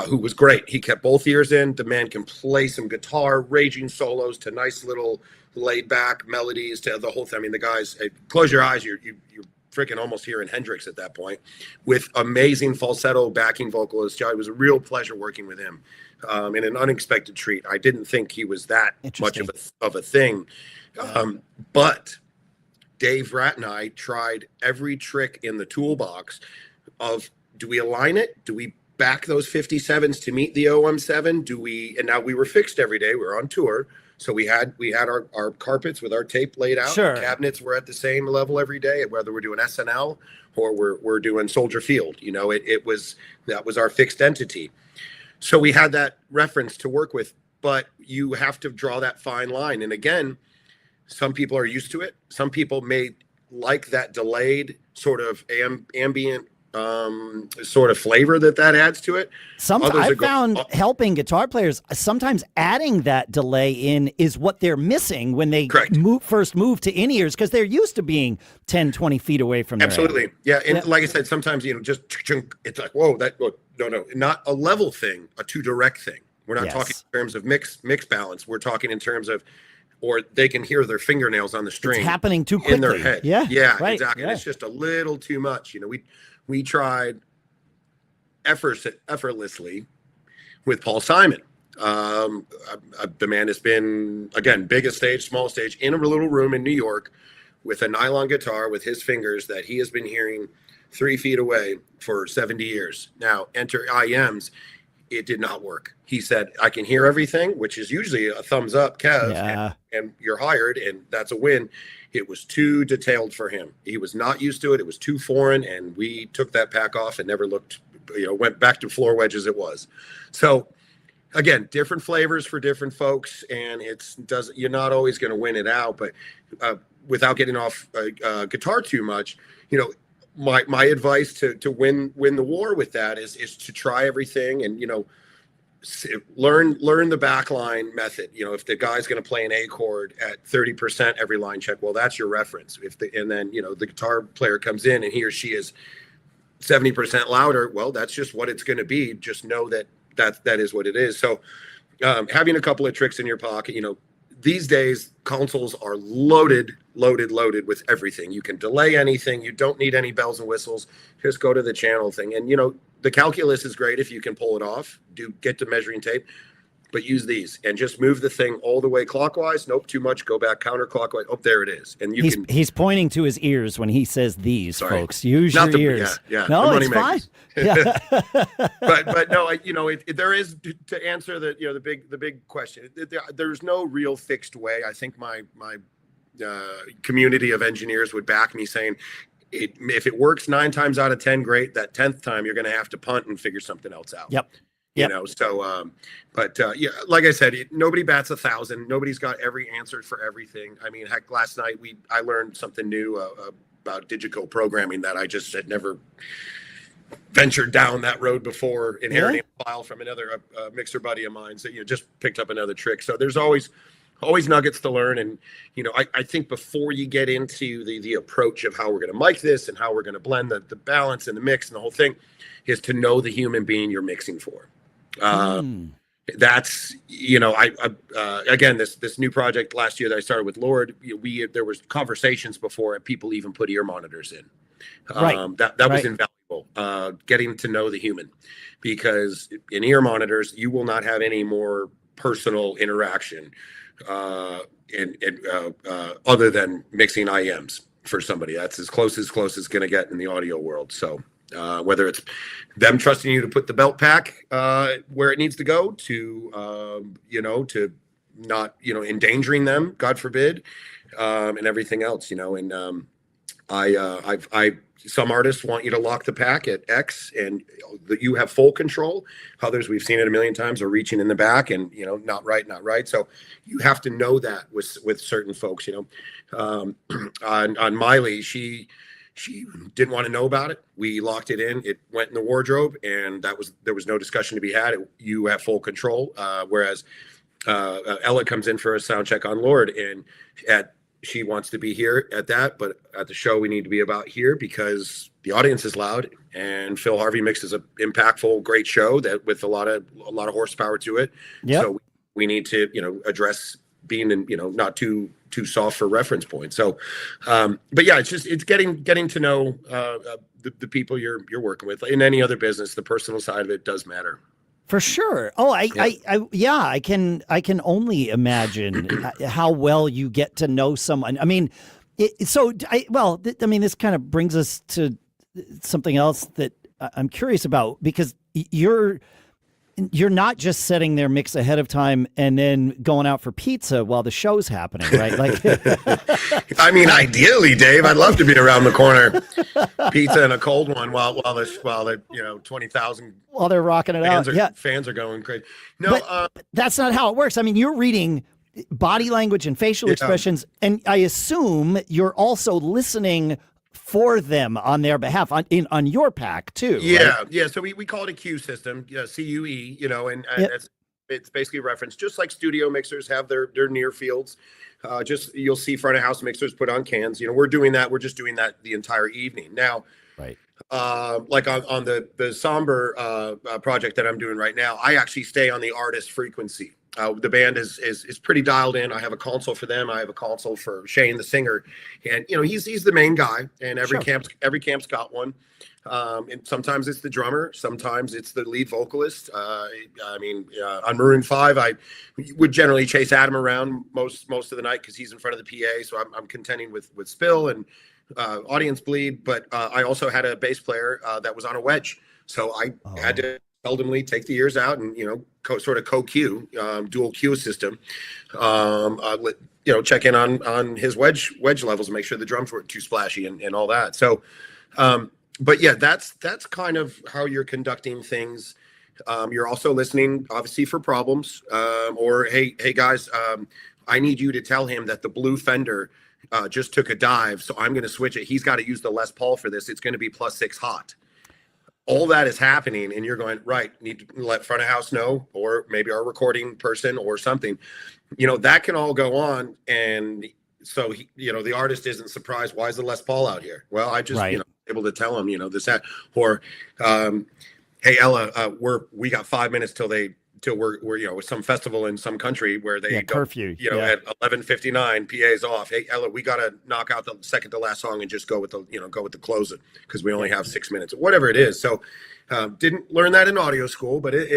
who was great. He kept both ears in. The man can play some guitar, raging solos to nice little laid back melodies to the whole thing. I mean, the guys, close your eyes, you're freaking almost hearing Hendrix at that point, with amazing falsetto backing vocalist. It was a real pleasure working with him, and an unexpected treat. I didn't think he was that much of a thing, but Dave Ratt and I tried every trick in the toolbox of, do we align it? Do we back those 57s to meet the OM7? And now we were fixed every day. We were on tour. So we had our carpets with our tape laid out. Sure. Cabinets were at the same level every day, whether we're doing SNL or we're doing Soldier Field. That was our fixed entity. So we had that reference to work with, but you have to draw that fine line. And again, some people are used to it. Some people may like that delayed sort of ambient sort of flavor that adds to it. I found helping guitar players, sometimes adding that delay in is what they're missing when they first move to in-ears, because they're used to being 10, 20 feet away from their Absolutely. Yeah. And like I said, sometimes, just it's like, whoa, no, not a level thing, a too direct thing. We're not talking in terms of mix balance. We're talking in terms of, or they can hear their fingernails on the string. It's happening too quickly. In their head. Yeah. Right. Exactly. Yeah. It's just a little too much. We tried effortlessly with Paul Simon. The man has been, again, biggest stage, small stage, in a little room in New York with a nylon guitar with his fingers that he has been hearing 3 feet away for 70 years. Now, enter IEMs. It did not work. He said, I can hear everything, which is usually a thumbs up, Kev, and you're hired, and that's a win. It was too detailed for him. He was not used to it. It was too foreign, and we took that pack off and never looked, went back to floor wedge as it was. So, again, different flavors for different folks, and you're not always going to win it out. But without getting off guitar too much, my advice to win the war with that is to try everything. And learn the backline method. If the guy's going to play an A chord at 30% every line check, well, that's your reference. And then the guitar player comes in and he or she is 70% louder, well, that's just what it's going to be. Just know that is what it is. So having a couple of tricks in your pocket, these days consoles are loaded with everything. You can delay anything. You don't need any bells and whistles. Just go to the channel thing. And the calculus is great if you can pull it off. Get to measuring tape, but use these and just move the thing all the way clockwise. Nope, too much. Go back counterclockwise. Oh, there it is. And he's pointing to his ears when he says these. Sorry. Folks. Use Not your ears. Yeah. No, it's fine. Yeah. but no, there is, to answer the big question. There's no real fixed way. I think my community of engineers would back me saying, if it works 9 times out of 10, great. That 10th time, you're going to have to punt and figure something else out. Yep. But like I said, nobody bats 1,000. Nobody's got every answer for everything. I mean, heck, last night I learned something new about digital programming that I just had never ventured down that road before, inheriting a file from another mixer buddy of mine. So just picked up another trick. So there's always nuggets to learn. And I think before you get into the approach of how we're going to mic this and how we're going to blend the balance and the mix and the whole thing, is to know the human being you're mixing for. That's again, this new project last year that I started with LORDE, there was conversations before people even put ear monitors in. That was invaluable, getting to know the human, because in ear monitors you will not have any more personal interaction other than mixing IEMs for somebody. That's as close as going to get in the audio world. So whether it's them trusting you to put the belt pack where it needs to go, to not endangering them, God forbid, and everything else, and some artists want you to lock the pack at X and you have full control. Others, we've seen it a million times, are reaching in the back and not right. So you have to know that with certain folks. On Miley, she didn't want to know about it. We locked it in. It went in the wardrobe, and there was no discussion to be had. You have full control. Whereas Ella comes in for a sound check on LORDE, and she wants to be here at that, but at the show we need to be about here because the audience is loud. And Phil Harvey mixes an impactful, great show that with a lot of horsepower to it. Yep. So we need to address being in not too soft for reference points. So but yeah, it's getting to know the people you're working with. In any other business, the personal side of it does matter. For sure. Oh, I can only imagine how well you get to know someone. I mean, this kind of brings us to something else that I'm curious about, because you're not just setting their mix ahead of time and then going out for pizza while the show's happening, right? Like, I mean, ideally, Dave, I'd love to be around the corner, pizza and a cold one while the 20,000 while they're rocking it out. Fans are going crazy. No, but that's not how it works. I mean, you're reading body language and facial expressions, and I assume you're also listening for them on their behalf on your pack too. Right? Yeah. So we call it a Q system, CUE, and it's basically a reference, just like studio mixers have their near fields. Just you'll see front of house mixers put on cans. We're doing that. We're just doing that the entire evening now. Right. Like on the SOMBR project that I'm doing right now, I actually stay on the artist frequency. The band is pretty dialed in. I have a console for them. I have a console for Shane, the singer, and he's the main guy. And every camp's got one. And sometimes it's the drummer, sometimes it's the lead vocalist. On Maroon 5, I would generally chase Adam around most of the night because he's in front of the PA. So I'm contending with Spill and audience bleed. But I also had a bass player that was on a wedge, so I had to seldomly take the ears out and sort of co-cue, dual cue system, check in on his wedge levels and make sure the drums weren't too splashy and all that. So but yeah, that's kind of how you're conducting things. You're also listening obviously for problems, or hey guys, I need you to tell him that the blue Fender just took a dive, so I'm going to switch it. He's got to use the Les Paul for this. It's going to be +6 hot. all that is happening, and you're going, right, need to let front of house know, or maybe our recording person or something, that can all go on. And so the artist isn't surprised, why is the Les Paul out here? Well, I just Right. able to tell him this, that, or hey Ella, we got 5 minutes till we're some festival in some country where they curfew, at 11:59 PA's off. Hey Ella, we got to knock out the second to last song and just go with the close it, because we only have 6 minutes, whatever it is. So didn't learn that in audio school, but it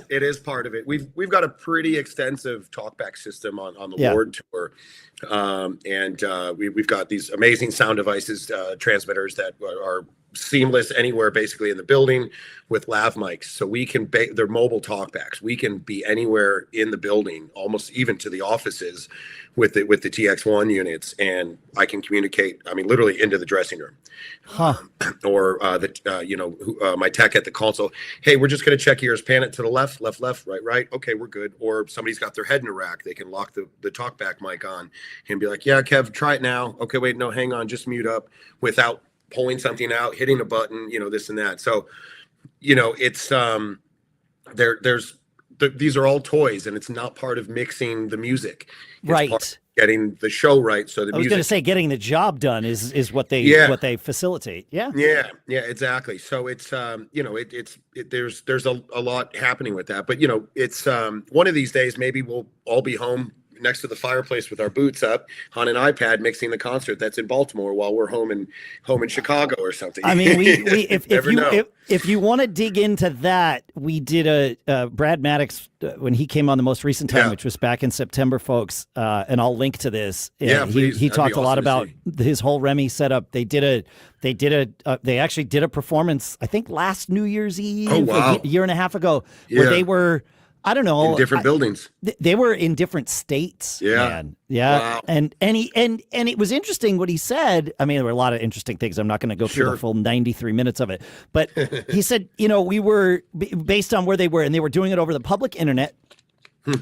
is part of it. We've got a pretty extensive talkback system on the LORDE tour. And we've got these amazing sound devices, transmitters that are seamless anywhere basically in the building, with lav mics, so we can they're mobile talkbacks. We can be anywhere in the building, almost even to the offices, with the TX1 units, and I can communicate, literally into the dressing room. Or my tech at the console, hey, we're just going to check ears, pan it to the left, right, okay, we're good. Or somebody's got their head in a rack, they can lock the talkback mic on and be like, yeah, Kev, try it now. Okay, wait, no, hang on, just mute up, without pulling something out, hitting a button, this and that. So it's these are all toys, and it's not part of mixing the music. It's right. Part of getting the show right. So I was going to say, getting the job done is what they facilitate. Yeah, exactly. So it's there's a lot happening with that, but it's one of these days maybe we'll all be home next to the fireplace with our boots up on an iPad, mixing the concert that's in Baltimore while we're home in Chicago or something. If you want to dig into that, we did Brad Maddox when he came on the most recent time, which was back in September, folks. And I'll link to this. Please. He talked a lot about his whole Remy setup. They actually did a performance, I think last New Year's Eve, a year and a half ago, where they were, I don't know, in different buildings. They were in different states. Yeah. Wow. And it was interesting what he said. There were a lot of interesting things. I'm not going to go through the full 93 minutes of it, but he said, we were based on where they were, and they were doing it over the public internet.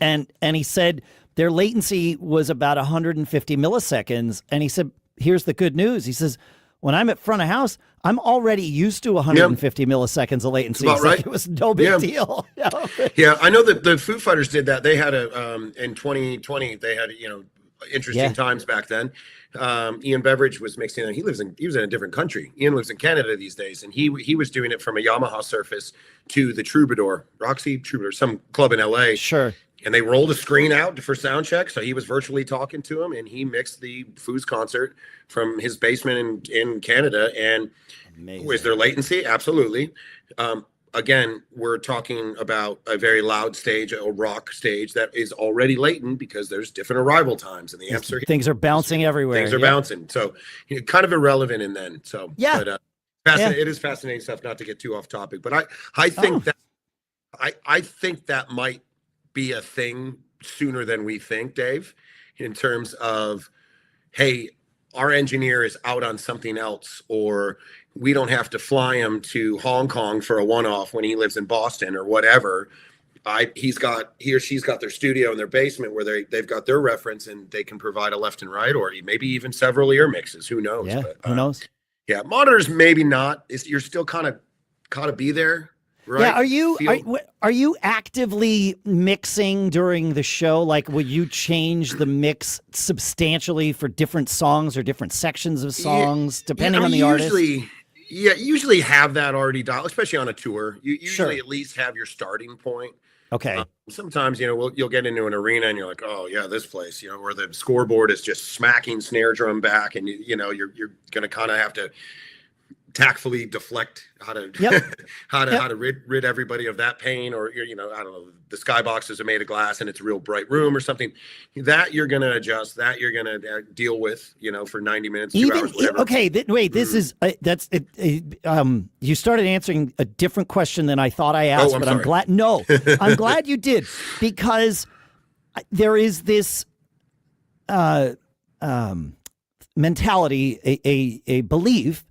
and he said their latency was about 150 milliseconds. And he said, here's the good news. He says, when I'm at front of house, I'm already used to 150 milliseconds of latency. About right. It was no big deal. Yeah, I know that the Foo Fighters did that. They had in 2020, they had interesting times back then. Ian Beveridge was mixing it. He was in a different country. Ian lives in Canada these days, and he was doing it from a Yamaha Surface to the Troubadour, Roxy Troubadour, some club in LA. Sure. And they rolled a screen out for sound check, so he was virtually talking to him, and he mixed the Foo's concert from his basement in Canada. And was there latency? Absolutely. Again, we're talking about a very loud stage, a rock stage that is already latent because there's different arrival times, and the amps are things are bouncing everywhere. Things are bouncing, so kind of irrelevant in then. So but, it is fascinating stuff. Not to get too off topic, but I think I think that might be a thing sooner than we think, Dave, in terms of, hey, our engineer is out on something else, or we don't have to fly him to Hong Kong for a one-off when he lives in Boston or whatever. He or she's got their studio in their basement where they've got their reference, and they can provide a left and right, or maybe even several ear mixes. Who knows? Yeah, who knows? Yeah, monitors maybe not. You're still kind of gotta be there. Right. Yeah, are you actively mixing during the show? Like, would you change the mix substantially for different songs or different sections of songs, depending on the artist? Usually have that already dialed, especially on a tour. You usually at least have your starting point. Okay. Sometimes, you'll get into an arena and you're like, oh yeah, this place, where the scoreboard is just smacking snare drum back, and you're going to kind of have to tactfully deflect how to rid everybody of that pain, or I don't know, the skyboxes are made of glass and it's a real bright room or something that you're going to adjust, that you're going to deal with for 90 minutes, 2 hours, whatever. Okay, this is that's it. You started answering a different question than I thought I asked, but I'm glad. No, I'm glad you did, because there is this mentality, a belief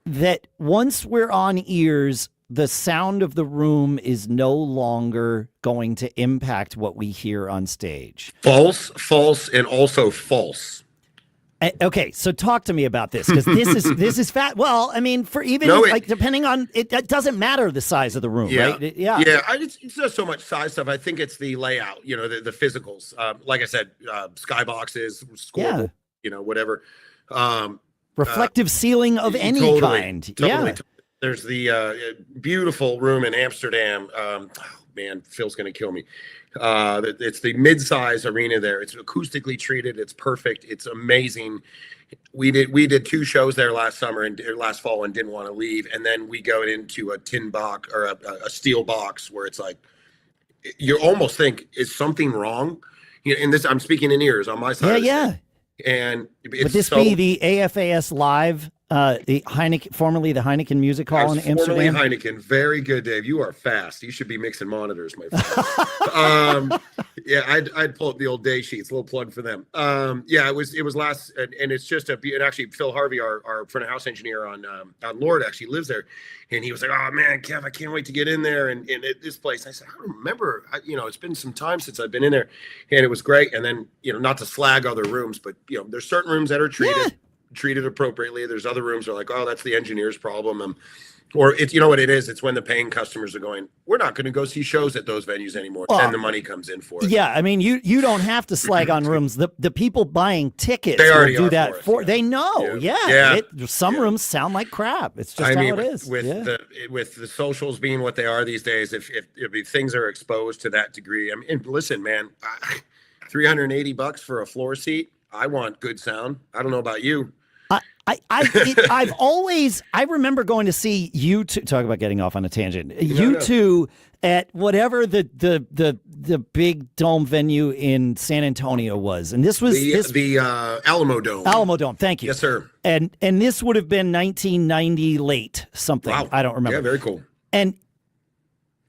that once we're on ears, the sound of the room is no longer going to impact what we hear on stage. False, and also false. Okay, so talk to me about this, because this is fat. Well, I mean, for even depending on it doesn't matter the size of the room, right? Yeah. It's not so much size stuff. I think it's the layout. The physicals. Like I said, skyboxes, scoreboard, whatever. Reflective ceiling of any kind. Totally. There's the beautiful room in Amsterdam. Man, Phil's going to kill me. It's the mid-size arena there. It's acoustically treated. It's perfect. It's amazing. We did 2 shows there last fall and didn't want to leave. And then we go into a tin box or a steel box where it's like, you almost think, is something wrong? And this, I'm speaking in ears on my side. Yeah. And would this be the AFAS Live, the Heineken, formerly the Heineken Music Hall in Amsterdam? Formerly Heineken. Very good, Dave. You are fast. You should be mixing monitors, my friend. I'd pull up the old day sheets. A little plug for them. It was last, and it's just and actually Phil Harvey, our front of house engineer on LORDE, actually lives there, and he was like, "Oh man, Kev, I can't wait to get in there and at this place." I said, "I don't remember. It's been some time since I've been in there," and it was great. And then not to slag other rooms, but there's certain rooms that are treated appropriately. There's other rooms that are like, oh, that's the engineer's problem. Or it's, what it is. It's when the paying customers are going, we're not going to go see shows at those venues anymore. Then the money comes in for it. Yeah. I mean, you don't have to slag on rooms. The people buying tickets they already will do that for they know. Yeah. Some rooms sound like crap. It's just how it is. With the socials being what they are these days, if things are exposed to that degree, I mean, and listen, man, $380 for a floor seat. I want good sound. I don't know about you. I remember going to see U2. Talk about getting off on a tangent. U2 at whatever the big dome venue in San Antonio was, and this was the Alamo Dome. Alamo Dome. Thank you. Yes, sir. And this would have been 1990 late something. Wow. I don't remember. Yeah, very cool. And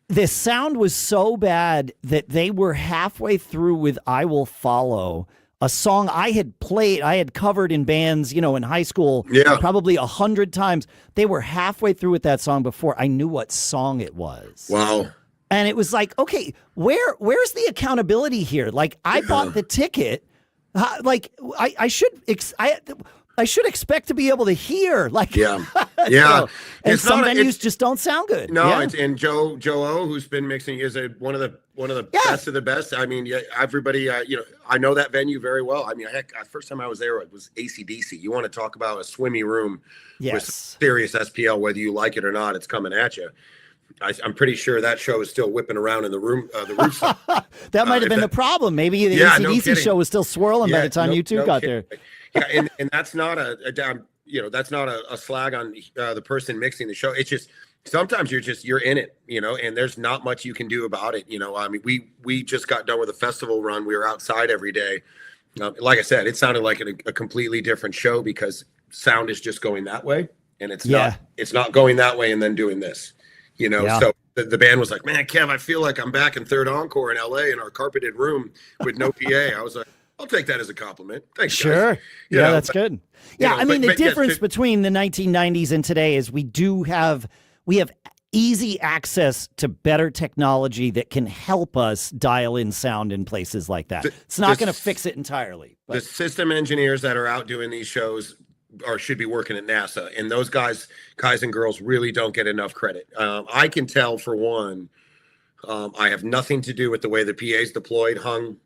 the sound was so bad that they were halfway through with "I Will Follow," a song I had covered in bands, in high school, probably 100 times. They were halfway through with that song before I knew what song it was. Wow. And it was like, okay, where's the accountability here? Like, I bought the ticket. I should expect to be able to hear. Like, and some venues just don't sound good. No, and Joe O, who's been mixing, is one of the best of the best. I mean, everybody, I know that venue very well. I mean, heck, first time I was there, it was AC/DC. You want to talk about a swimmy room with serious SPL, whether you like it or not, it's coming at you. I'm pretty sure that show is still whipping around in the room, the roof. That might have been the problem. Maybe the AC/DC show was still swirling by the time you two got there. Yeah, and that's not that's not a slag on the person mixing the show. It's just sometimes you're in it, and there's not much you can do about it. I mean, we just got done with a festival run. We were outside every day. Like I said, it sounded like a completely different show because sound is just going that way, and it's not going that way and then doing this. So the band was like, man, Kev, I feel like I'm back in Third Encore in LA in our carpeted room with no PA. I was like, I'll take that as a compliment. Thanks, sure. Guys. That's good. Yeah, I mean, the difference between the 1990s and today is we have easy access to better technology that can help us dial in sound in places like that. It's not going to fix it entirely. But the system engineers that are out doing these shows should be working at NASA, and those guys and girls really don't get enough credit. I can tell, for one, I have nothing to do with the way the PA's deployed, hung,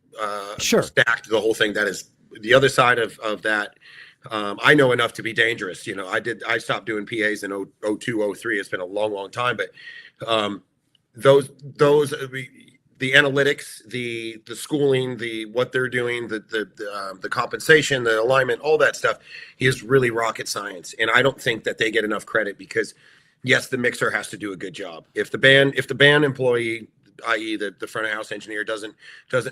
stacked, the whole thing. That is the other side of that. I know enough to be dangerous. I stopped doing PAs in 02, 03. It's been a long time, but those the analytics, the schooling, what they're doing, the compensation, the alignment, all that stuff is really rocket science. And I don't think that they get enough credit because, yes, the mixer has to do a good job. If the band employee, i.e. the front of house engineer, doesn't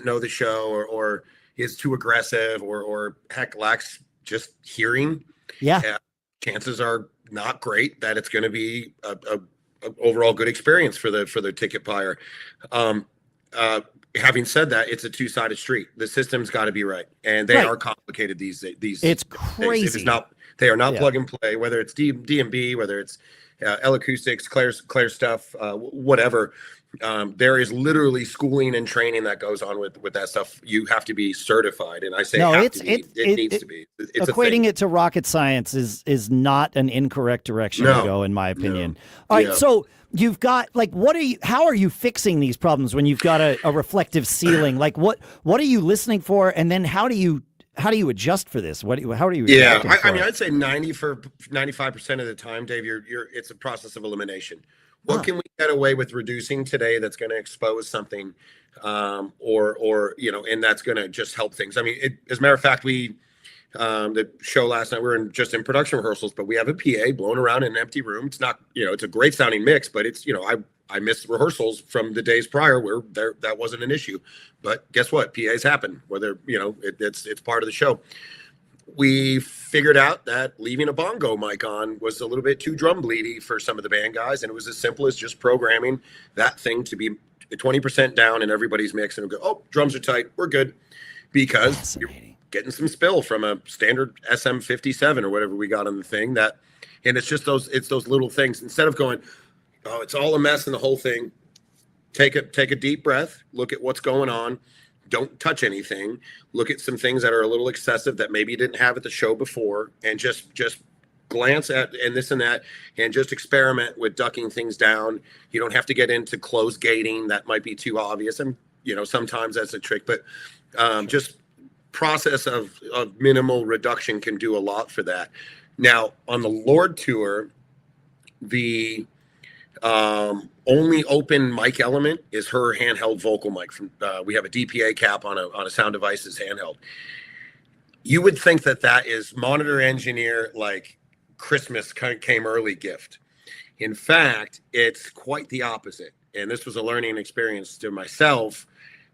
know the show or is too aggressive or heck lacks just hearing, chances are not great that it's going to be a overall good experience for the ticket buyer. Having said that, it's a two-sided street. The system's got to be right, and they are complicated these it's crazy. It is not. They are not plug and play. Whether it's DMB, whether it's L acoustics, Claire stuff, whatever. There is literally schooling and training that goes on with that stuff. You have to be certified, and I say No, have to be. It needs to be. It's a thing. equating it to rocket science is not an incorrect direction to go, in my opinion. All right, so you've got like, how are you fixing these problems when you've got a reflective ceiling? Like, what are you listening for, and then how do you adjust for this? How are you? I mean, I'd say 95% of the time, Dave, it's a process of elimination. What can we get away with reducing today that's going to expose something, or and that's going to just help things. I mean, as a matter of fact, the show last night, we were just in production rehearsals, but we have a PA blown around in an empty room. It's not, it's a great sounding mix, but it's, I missed rehearsals from the days prior where that wasn't an issue. But guess what? PAs happen, whether, it's part of the show. We figured out that leaving a bongo mic on was a little bit too drum bleedy for some of the band guys. And it was as simple as just programming that thing to be 20% down in everybody's mix and go, oh, drums are tight, we're good. Because you're getting some spill from a standard SM57 or whatever we got on the thing, and it's just those little things. Instead of going, oh, it's all a mess in the whole thing, take a deep breath, look at what's going on. Don't touch anything. Look at some things that are a little excessive that maybe you didn't have at the show before, and just glance at and this and that, and just experiment with ducking things down. You don't have to get into closed gating. That might be too obvious, and sometimes that's a trick. But just process of minimal reduction can do a lot for that. Now on the LORDE tour, the only open mic element is her handheld vocal mic. From we have a DPA cap on a Sound Devices handheld. You would think that is monitor engineer, like Christmas came early gift. In fact, it's quite the opposite. And this was a learning experience to myself.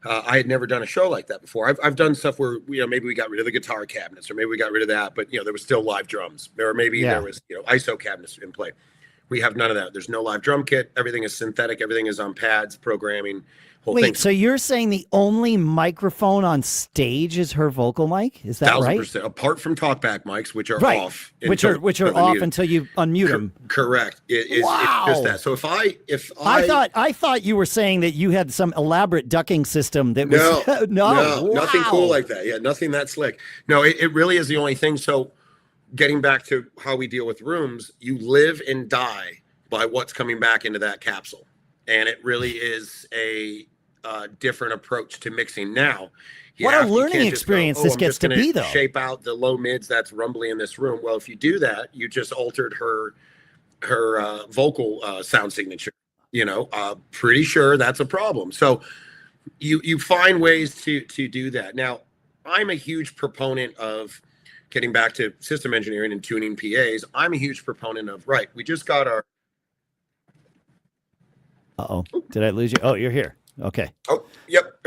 I had never done a show like that before. I've done stuff where maybe we got rid of the guitar cabinets, or maybe we got rid of that, but there was still live drums, or maybe there was ISO cabinets in play. We have none of that. There's no live drum kit. Everything is synthetic. Everything is on pads, programming, whole thing. Wait, so you're saying the only microphone on stage is her vocal mic? Is that right? 1,000%. Apart from talkback mics, which are off. Which are off until you unmute them. Correct. It's just that. So I thought you were saying that you had some elaborate ducking system that was no, nothing cool like that. Yeah, nothing that slick. No, it really is the only thing. So getting back to how we deal with rooms, you live and die by what's coming back into that capsule. And it really is a different approach to mixing now. What a learning experience this gets to be, though. Shape out the low mids that's rumbly in this room. Well, if you do that, you just altered her vocal sound signature. Pretty sure that's a problem. So you find ways to do that. Now, I'm a huge proponent of, getting back to system engineering and tuning PAs, I'm a huge proponent of, we just got our... Uh-oh. Did I lose you? Oh, you're here. Okay. Oh, yep.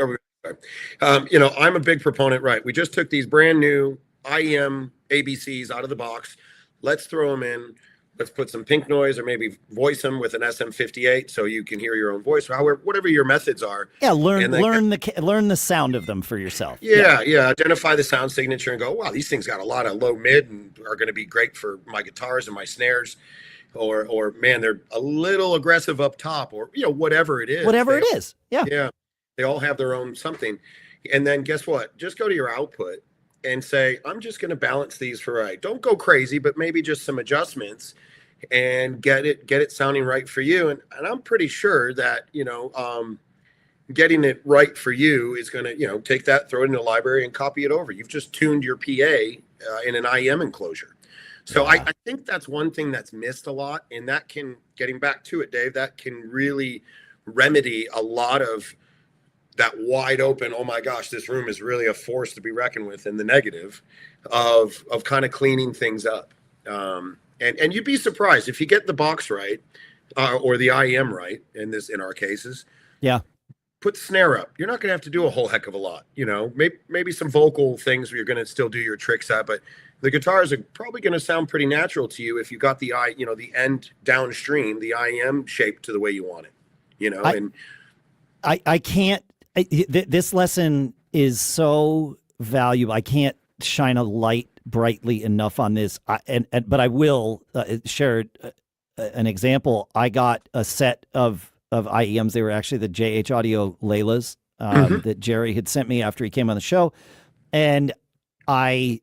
I'm a big proponent, we just took these brand new IEM ABCs out of the box. Let's throw them in. Let's put some pink noise, or maybe voice them with an SM58 so you can hear your own voice. However, whatever your methods are. Yeah, learn the sound of them for yourself. Yeah. Identify the sound signature and go, wow, these things got a lot of low mid and are going to be great for my guitars and my snares. Or man, they're a little aggressive up top, or whatever it is. Yeah. They all have their own something. And then guess what? Just go to your output and say, I'm just going to balance these for right. Don't go crazy, but maybe just some adjustments and get it sounding right for you. And I'm pretty sure that, getting it right for you is going to, take that, throw it in the library and copy it over. You've just tuned your PA in an IEM enclosure. So I think that's one thing that's missed a lot. And that can, getting back to it, Dave, that can really remedy a lot of that wide open, oh my gosh, this room is really a force to be reckoned with, in the negative of kind of cleaning things up. And you'd be surprised if you get the box right, or the IEM right in our cases. Yeah. Put the snare up. You're not going to have to do a whole heck of a lot. Maybe some vocal things where you're going to still do your tricks at, but the guitars are probably going to sound pretty natural to you if you got the the end downstream, the IEM shaped to the way you want it. I can't. This lesson is so valuable. I can't shine a light brightly enough on this. But I will share an example. I got a set of of IEMs. They were actually the JH Audio Laylas that Jerry had sent me after he came on the show, and I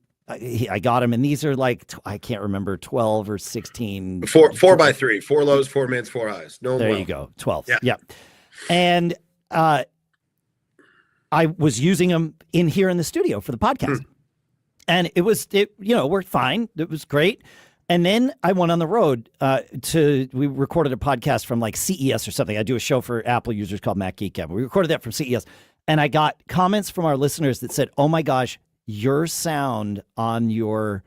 got them, and these are like I can't remember 12 or 16. 4x3, 4 lows, 4 mids, 4 highs. No, there you go, 12. Yeah. And I was using them in here in the studio for the podcast, and it worked fine. It was great. And then I went on the road we recorded a podcast from like CES or something. I do a show for Apple users called Mac Geek Gab. We recorded that from CES, and I got comments from our listeners that said, "Oh my gosh, your sound on your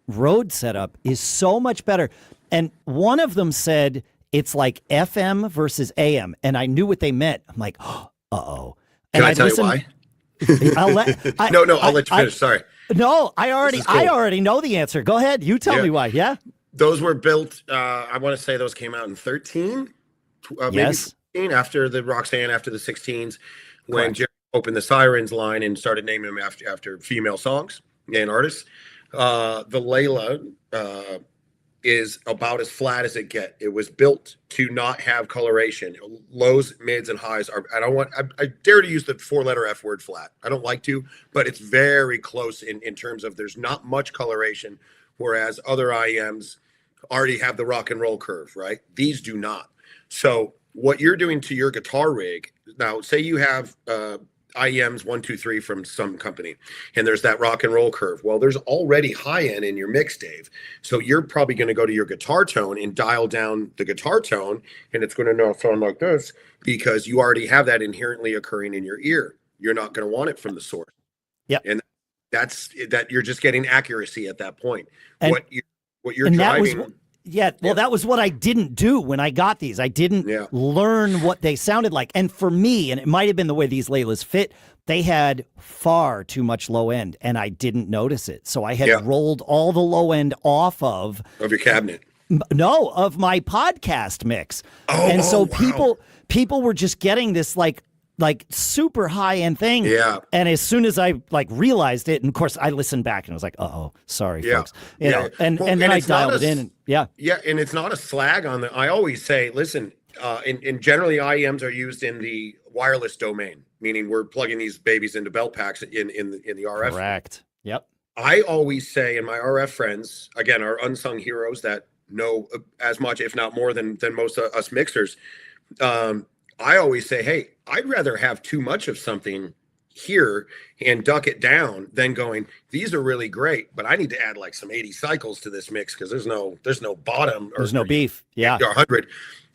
Rode setup is so much better." And one of them said it's like FM versus AM, and I knew what they meant. I'm like, uh-oh. Can I tell you why? I'll let you finish. Sorry. No, I already know the answer. Go ahead. You tell me why. Yeah. Those were built. I want to say those came out in 13. Maybe 13, after the Roxanne, after the 16s, when Jaret opened the Sirens line and started naming them after female songs and artists. The Layla is about as flat as it get. It was built to not have coloration. Lows, mids, and highs are. I dare to use the 4-letter F word, flat. I don't like to, but it's very close in terms of there's not much coloration, whereas other IEMs already have the rock and roll curve, right? These do not. So what you're doing to your guitar rig now, say you have IEMs 1, 2, 3 from some company, and there's that rock and roll curve. Well, there's already high end in your mix, Dave. So you're probably going to go to your guitar tone and dial down the guitar tone, and it's going to sound like this because you already have that inherently occurring in your ear. You're not going to want it from the source. Yeah, and that's that. You're just getting accuracy at that point. And what you're driving. That was what I didn't do when I got these. I didn't learn what they sounded like. And for me, and it might have been the way these Laylas fit, they had far too much low end, and I didn't notice it. So I had rolled all the low end off of your cabinet. No, of my podcast mix. And so people were just getting this like super high end thing. Yeah. And as soon as I realized it, and of course I listened back and I was like, sorry, folks. You know, and then I dialed it in. And, Yeah, and it's not a slag on the. I always say, listen, in generally IEMs are used in the wireless domain, meaning we're plugging these babies into belt packs in the RF. Correct. Yep. I always say, and my RF friends, again, are unsung heroes that know as much, if not more than most of us mixers. I always say, hey, I'd rather have too much of something here and duck it down than going, these are really great, but I need to add like some 80 cycles to this mix because there's no bottom. There's no beef. Yeah. 100.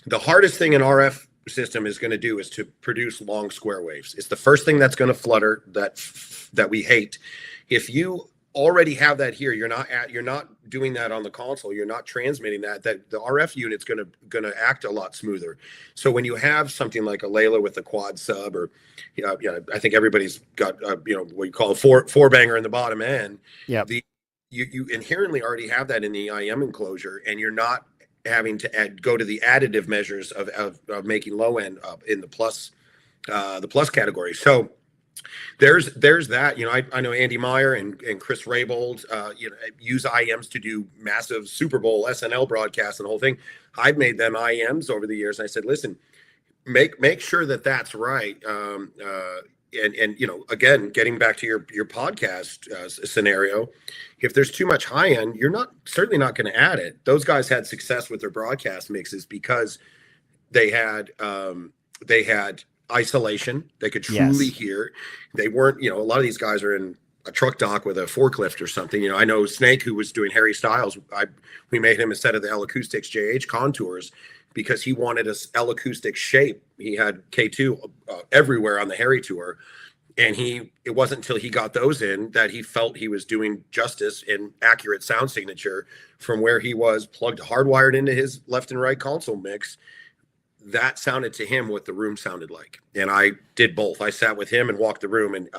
The hardest thing an RF system is going to do is to produce long square waves. It's the first thing that's going to flutter that we hate. If you already have that here, you're not doing that on the console, you're not transmitting that the RF unit's going to act a lot smoother. So when you have something like a Layla with a quad sub, or I think everybody's got what you call a four banger in the bottom end. Yeah, you inherently already have that in the IEM enclosure, and you're not having to go to the additive measures of making low end up in the plus category. So there's that. I know Andy Meyer and Chris Rabold use IEMs to do massive Super Bowl SNL broadcasts and the whole thing. I've made them IEMs over the years, and I said, listen, make sure that that's right. And again, getting back to your podcast scenario, if there's too much high end, you're certainly not going to add it. Those guys had success with their broadcast mixes because they had isolation. They could truly hear. They weren't, a lot of these guys are in a truck dock with a forklift or something. I know Snake, who was doing Harry Styles, we made him a set of the L Acoustics JH contours because he wanted a L acoustic shape. He had K2 everywhere on the Harry tour. And it wasn't until he got those in that he felt he was doing justice in accurate sound signature from where he was plugged hardwired into his left and right console mix. That sounded to him what the room sounded like. And I did both. I sat with him and walked the room, and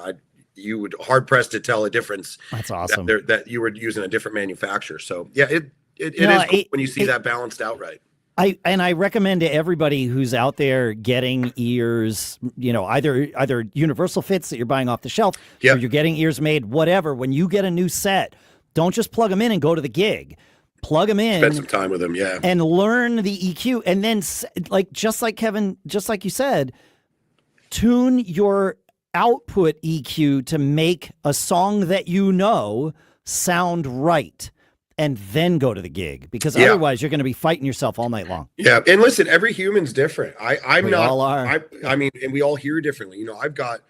you would hard pressed to tell a difference. That's awesome. That you were using a different manufacturer. So yeah, it is cool when you see that balanced out right. I recommend to everybody who's out there getting ears, either universal fits that you're buying off the shelf, or you're getting ears made, whatever. When you get a new set, don't just plug them in and go to the gig. plug them in, spend some time with them, yeah, and learn the EQ, and then like just like Kevin, just like you said, tune your output EQ to make a song that you know sound right, and then go to the gig, because otherwise you're going to be fighting yourself all night long. Yeah, and listen, every human's different. We all are. I mean, and we all hear differently. You know, I've got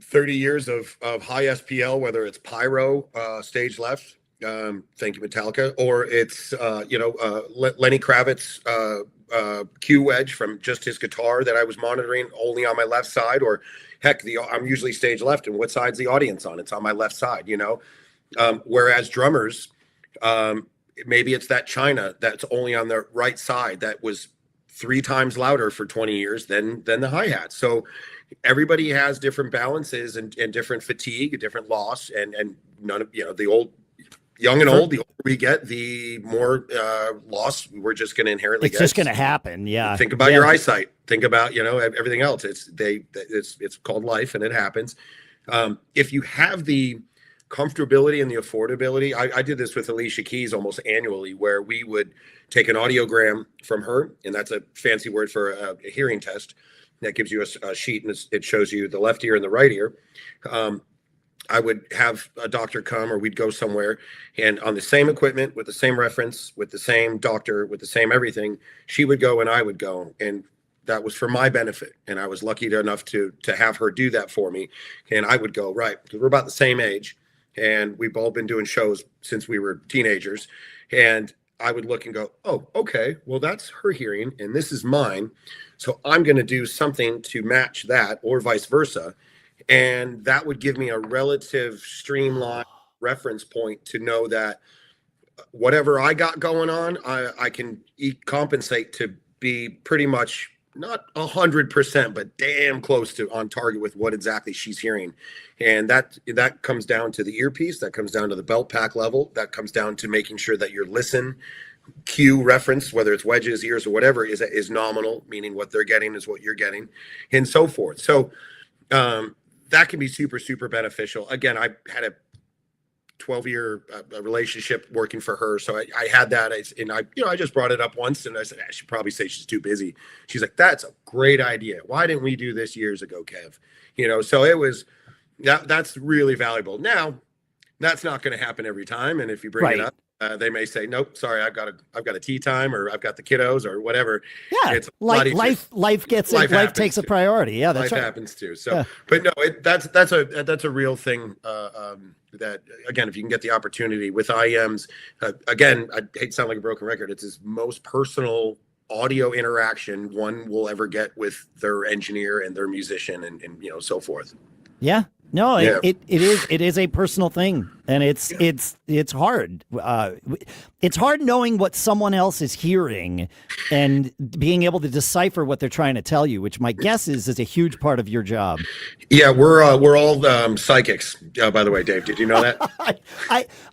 30 years of high SPL, whether it's pyro, stage left, thank you Metallica, or it's Lenny Kravitz Q wedge from just his guitar that I was monitoring only on my left side, or heck, I'm usually stage left, and what side's the audience on? It's on my left side, you know. Whereas drummers, maybe it's that China that's only on the right side that was 3 times louder for 20 years than the hi-hat. So everybody has different balances and different fatigue, different loss, and none of, the old, young and old, the older we get, the more loss we're just going to inherently get. It's just going to happen. Yeah. Think about your eyesight. Think about, everything else. It's called life, and it happens. If you have the comfortability and the affordability, I did this with Alicia Keys almost annually, where we would take an audiogram from her, and that's a fancy word for a hearing test that gives you a sheet, and it shows you the left ear and the right ear. I would have a doctor come, or we'd go somewhere, and on the same equipment, with the same reference, with the same doctor, with the same everything, she would go and I would go, and that was for my benefit. And I was lucky enough to have her do that for me. And I would go, right, because we're about the same age, and we've all been doing shows since we were teenagers. And I would look and go, oh, okay, well, that's her hearing, and this is mine. So I'm going to do something to match that, or vice versa. And that would give me a relative streamlined reference point to know that whatever I got going on, I can compensate to be pretty much not 100%, but damn close to on target with what exactly she's hearing. And that comes down to the earpiece, that comes down to the belt pack level, that comes down to making sure that your listen cue reference, whether it's wedges, ears, or whatever, is nominal, meaning what they're getting is what you're getting, and so forth. So that can be super, super beneficial. Again, I had a 12-year relationship working for her, so I had that, and I just brought it up once, and I said, I should probably say she's too busy. She's like, that's a great idea. Why didn't we do this years ago, Kev? So it was that's really valuable. Now, that's not going to happen every time, and if you bring it up, they may say, nope, sorry, I've got a tea time, or I've got the kiddos, or whatever. Yeah, it's life takes a priority. Yeah, that's life happens too. So, but no, that's a real thing. That, again, if you can get the opportunity with IEMs, again, I hate to sound like a broken record, it's his most personal audio interaction one will ever get with their engineer and their musician, and so forth. Yeah. No, it is a personal thing, and it's hard. It's hard knowing what someone else is hearing and being able to decipher what they're trying to tell you, which my guess is a huge part of your job. Yeah, we're all psychics. By the way, Dave, did you know that?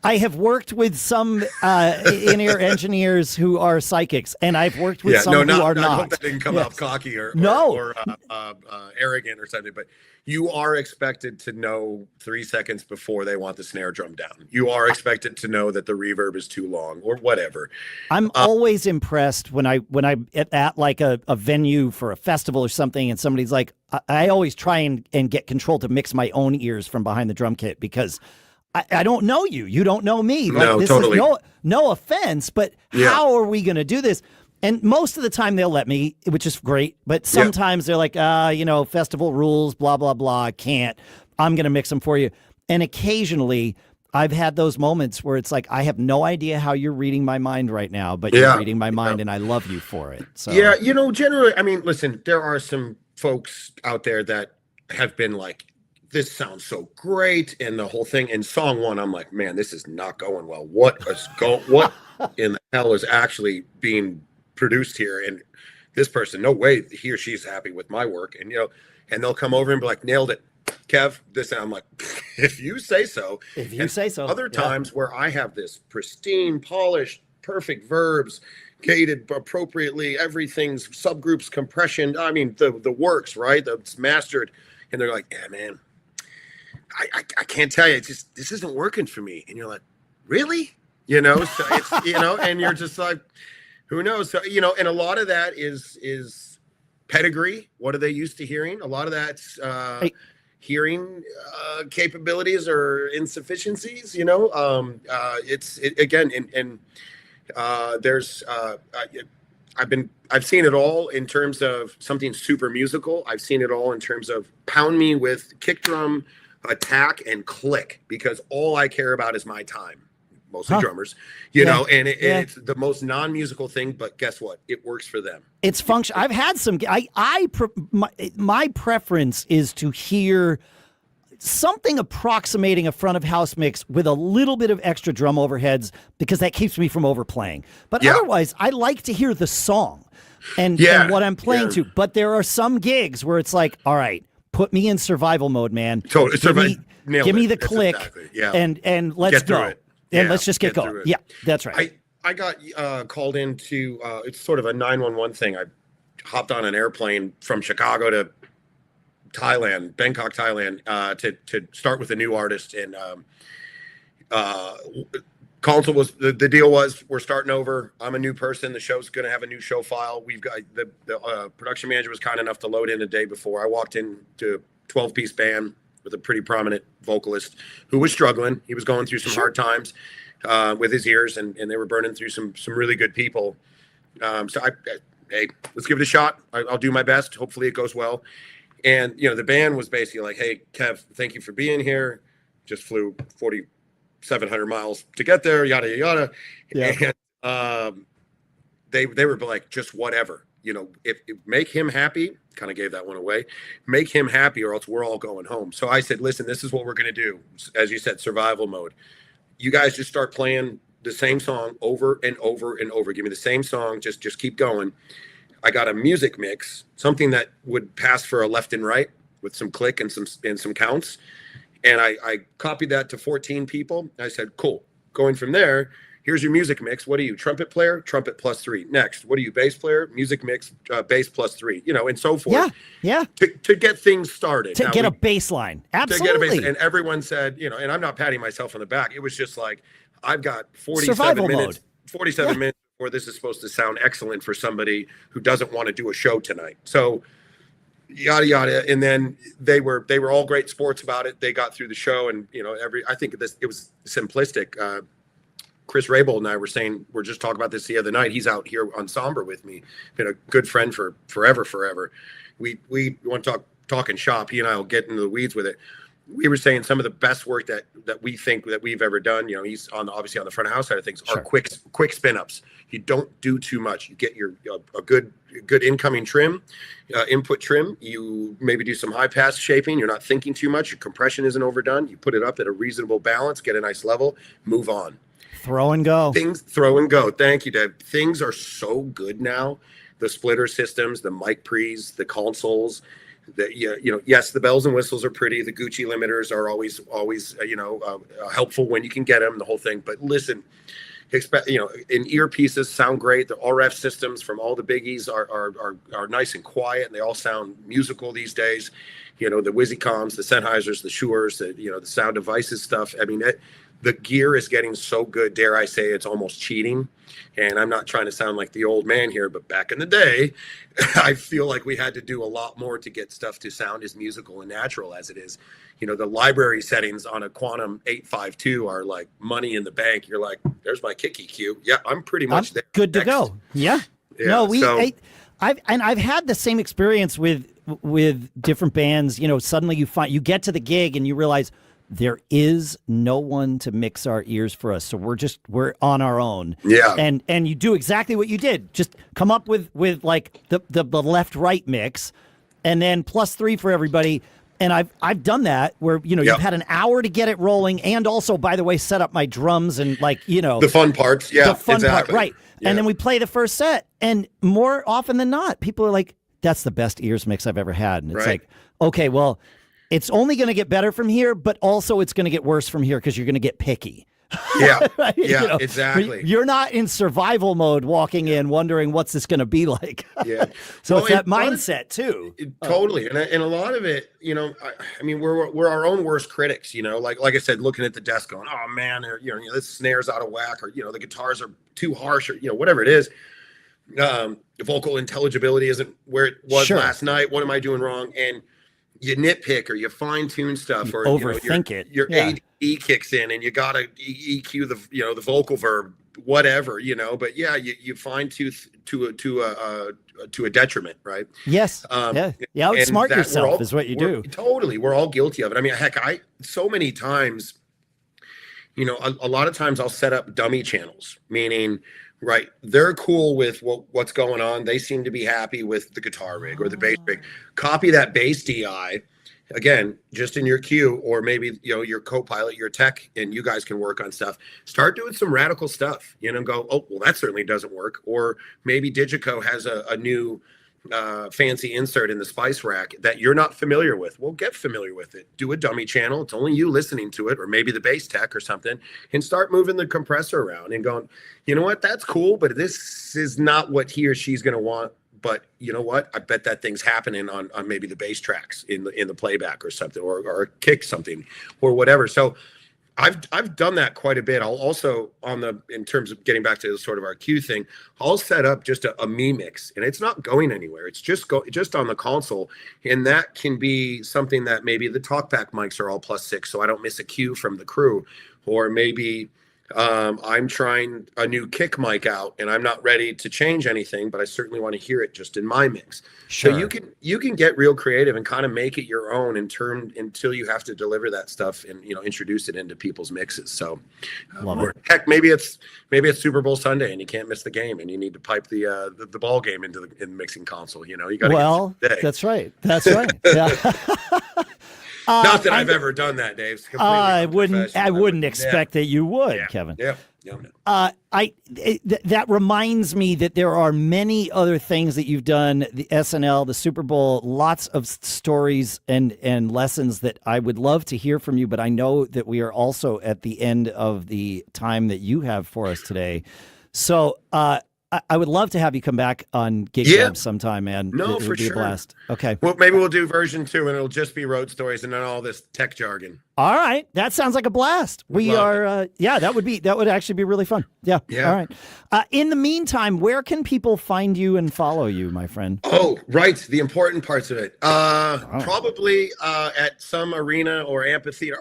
I have worked with some in-ear engineers who are psychics, and I've worked with some who are not. I hope that didn't come off cocky or arrogant or something, but you are expected to know 3 seconds before they want the snare drum down. You are expected to know that the reverb is too long, or whatever. I'm always impressed when I at like a venue for a festival or something, and somebody's like, I always try and get control to mix my own ears from behind the drum kit, because I don't know you. You don't know me. Like, no, this totally. is no offense, but how are we going to do this? And most of the time they'll let me, which is great. But sometimes they're like, festival rules, blah, blah, blah. I can't. I'm going to mix them for you. And occasionally I've had those moments where it's like, I have no idea how you're reading my mind right now, but you're reading my mind, and I love you for it. So generally, I mean, listen, there are some folks out there that have been like, this sounds so great, and the whole thing. In song one, I'm like, man, this is not going well. What in the hell is actually being produced here? And this person, no way he or she's happy with my work. And and they'll come over and be like, nailed it, Kev, this. And I'm like, if you say so. Other times where I have this pristine, polished, perfect verbs, gated appropriately, everything's subgroups, compression, I mean the works, right? It's mastered. And they're like, yeah, man, I can't tell you, this isn't working for me. And you're like, really? So it's, and you're just like, who knows? So, and a lot of that is pedigree. What are they used to hearing? A lot of that's hearing capabilities or insufficiencies, again, and there's I've seen it all in terms of something super musical. I've seen it all in terms of pound me with kick drum, attack, and click, because all I care about is my time. Mostly drummers, and it's the most non-musical thing, but guess what? It works for them. It's function. I've had some, my preference is to hear something approximating a front of house mix with a little bit of extra drum overheads, because that keeps me from overplaying. But otherwise, I like to hear the song and what I'm playing to. But there are some gigs where it's like, all right, put me in survival mode, man. Totally. Give me the click and let's go. And let's just get going. Yeah, that's right. I got called into, it's sort of a 911 thing. I hopped on an airplane from Chicago to Thailand, Bangkok, Thailand, to start with a new artist. And console was, the deal was, we're starting over. I'm a new person. The show's going to have a new show file. We've got, the production manager was kind enough to load in a day before. I walked into a 12-piece band with a pretty prominent vocalist who was struggling. He was going through some hard times with his ears, and they were burning through some really good people. So hey, let's give it a shot. I'll do my best. Hopefully it goes well. And, the band was basically like, hey, Kev, thank you for being here. Just flew 4,700 miles to get there, yada, yada. Yeah. And they were like, just whatever. If make him happy, kind of gave that one away, make him happy or else we're all going home. So I said, listen, this is what we're going to do. As you said, survival mode. You guys just start playing the same song over and over and over. Give me the same song. Just keep going. I got a music mix, something that would pass for a left and right with some click and some counts. And I copied that to 14 people. I said, cool. Going from there, here's your music mix. What are you, trumpet player? Trumpet +3. Next, what are you, bass player? Music mix, bass +3. And so forth. Yeah. To get things started. To get a baseline. Absolutely. To get a baseline. And everyone said, and I'm not patting myself on the back. It was just like, I've got 47 minutes before this is supposed to sound excellent for somebody who doesn't want to do a show tonight. So yada yada. And then they were all great sports about it. They got through the show, and I think it was simplistic. Chris Rabold and I we're just talking about this the other night. He's out here on SOMBR with me, been a good friend for forever. We want to talking shop. He and I will get into the weeds with it. We were saying some of the best work that we think that we've ever done. He's obviously on the front of house side of things. Are quick spin ups. You don't do too much. You get a good incoming trim, input trim. You maybe do some high pass shaping. You're not thinking too much. Your compression isn't overdone. You put it up at a reasonable balance. Get a nice level. Move on. Throw and go. Throw and go. Thank you, Deb. Things are so good now. The splitter systems, the mic pre's, the consoles. Yes, the bells and whistles are pretty. The Gucci limiters are always helpful when you can get them. The whole thing. But listen, in earpieces sound great. The RF systems from all the biggies are nice and quiet, and they all sound musical these days. The Wizicoms, the Sennheisers, the Shure, the Sound Devices stuff. I mean, the gear is getting so good, dare I say, it's almost cheating. And I'm not trying to sound like the old man here, but back in the day, I feel like we had to do a lot more to get stuff to sound as musical and natural as it is. The library settings on a Quantum 852 are like money in the bank. You're like, there's my kick EQ. Yeah, I'm pretty much there. Good to go. Yeah. No, I've had the same experience with different bands. Suddenly you get to the gig and you realize, there is no one to mix our ears for us. So we're on our own. Yeah. And you do exactly what you did. Just come up with like the left right mix and then +3 for everybody. And I've done that where, you've had an hour to get it rolling, and also, by the way, set up my drums and the fun parts. Yeah. The fun exactly. part. Right. Yeah. And then we play the first set. And more often than not, people are like, that's the best ears mix I've ever had. And it's like, okay, well, it's only going to get better from here, but also it's going to get worse from here because you're going to get picky. Yeah, Right? yeah, exactly. You're not in survival mode walking in wondering what's this going to be like. Yeah. So Well, it's that and a lot of mindset too. totally, and a lot of it, I mean, we're our own worst critics, like I said, looking at the desk, going, oh man, this snare's out of whack, or the guitars are too harsh, or whatever it is. The vocal intelligibility isn't where it was Sure. last night. What am I doing wrong? And you nitpick or you fine tune stuff, or Overthink it. Your Yeah. ADE kicks in, and you gotta EQ the vocal verb, whatever, But yeah, you fine tooth to a detriment, right? Yes. Yeah. You outsmart yourself is what you do. Totally, we're all guilty of it. I mean, heck, so many times, a lot of times I'll set up dummy channels, meaning, right, they're cool with what's going on. They seem to be happy with the guitar rig or the bass rig. Copy that bass DI, again, just in your queue, or maybe, your co-pilot, your tech, and you guys can work on stuff. Start doing some radical stuff, go, oh, well, that certainly doesn't work. Or maybe Digico has a new fancy insert in the spice rack that you're not familiar with. Well, get familiar with it. Do a dummy channel. It's only you listening to it, or maybe the bass tech or something, and start moving the compressor around and going, you know what, that's cool, but this is not what he or she's going to want. But you know what, I bet that thing's happening on maybe the bass tracks in the playback or something, or kick something or whatever. So I've done that quite a bit. I'll also, in terms of getting back to sort of our cue thing, I'll set up just a me mix, and it's not going anywhere. It's just on the console, and that can be something that maybe the talkback mics are all +6, so I don't miss a cue from the crew, or maybe I'm trying a new kick mic out, and I'm not ready to change anything, but I certainly want to hear it just in my mix. Sure. So you can get real creative and kind of make it your own until you have to deliver that stuff and introduce it into people's mixes. So heck, maybe it's Super Bowl Sunday and you can't miss the game, and you need to pipe the ball game in the mixing console. You got to that's right. That's right. Yeah. Not that I've ever done that, Dave. I wouldn't expect that you would, Kevin. Yeah. That reminds me that there are many other things that you've done, the SNL, the Super Bowl, lots of stories and lessons that I would love to hear from you, but I know that we are also at the end of the time that you have for us today. So, I would love to have you come back on Gig Gab sometime, man. No, it for would be sure. a blast. Okay. Well, maybe we'll do version 2, and it'll just be road stories and not all this tech jargon. All right, that sounds like a blast. That would actually be really fun. Yeah. All right. In the meantime, where can people find you and follow you, my friend? Oh, right, the important parts of it. Probably at some arena or amphitheater.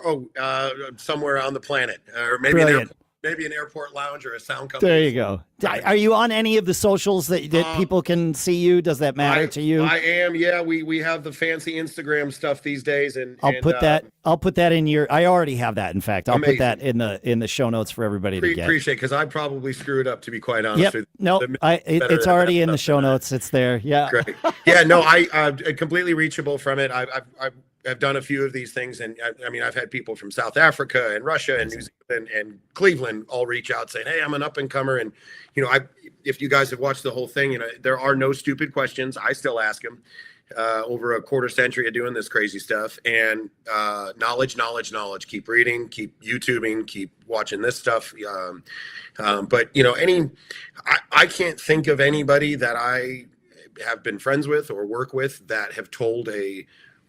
Somewhere on the planet, or maybe an airport lounge or a sound company. There you go. Are you on any of the socials that people can see you? Does that matter to you? I am. Yeah, we have the fancy Instagram stuff these days, and I'll put that in your. I already have that. In fact, I'll put that in the show notes for everybody to get. Appreciate, because I probably screwed up, to be quite honest with you. No, it's already in the show notes. It's there. Yeah. Great. Yeah. No, I'm completely reachable from it. I've done a few of these things, and I mean, I've had people from South Africa and Russia and New Zealand and Cleveland all reach out saying, "Hey, I'm an up and comer," and if you guys have watched the whole thing, there are no stupid questions. I still ask them. Over a quarter century of doing this crazy stuff, and knowledge. Keep reading, keep YouTubing, keep watching this stuff. But I can't think of anybody that I have been friends with or work with that have told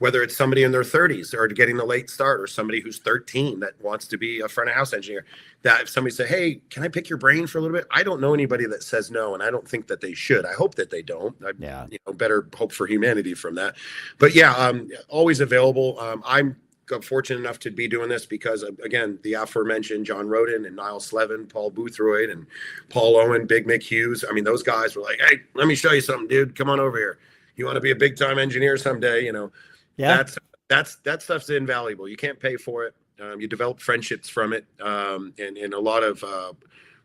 whether it's somebody in their 30s or getting a late start, or somebody who's 13 that wants to be a front of house engineer, that if somebody say, "Hey, can I pick your brain for a little bit?" I don't know anybody that says no, and I don't think that they should. I hope that they don't. Better hope for humanity from that. But always available. I'm fortunate enough to be doing this because, again, the aforementioned John Roden and Niall Slevin, Paul Boothroyd and Paul Owen, Big Mick Hughes. I mean, those guys were like, "Hey, let me show you something, dude. Come on over here. You want to be a big time engineer someday?" Yeah. That stuff's invaluable. You can't pay for it. You develop friendships from it, and a lot of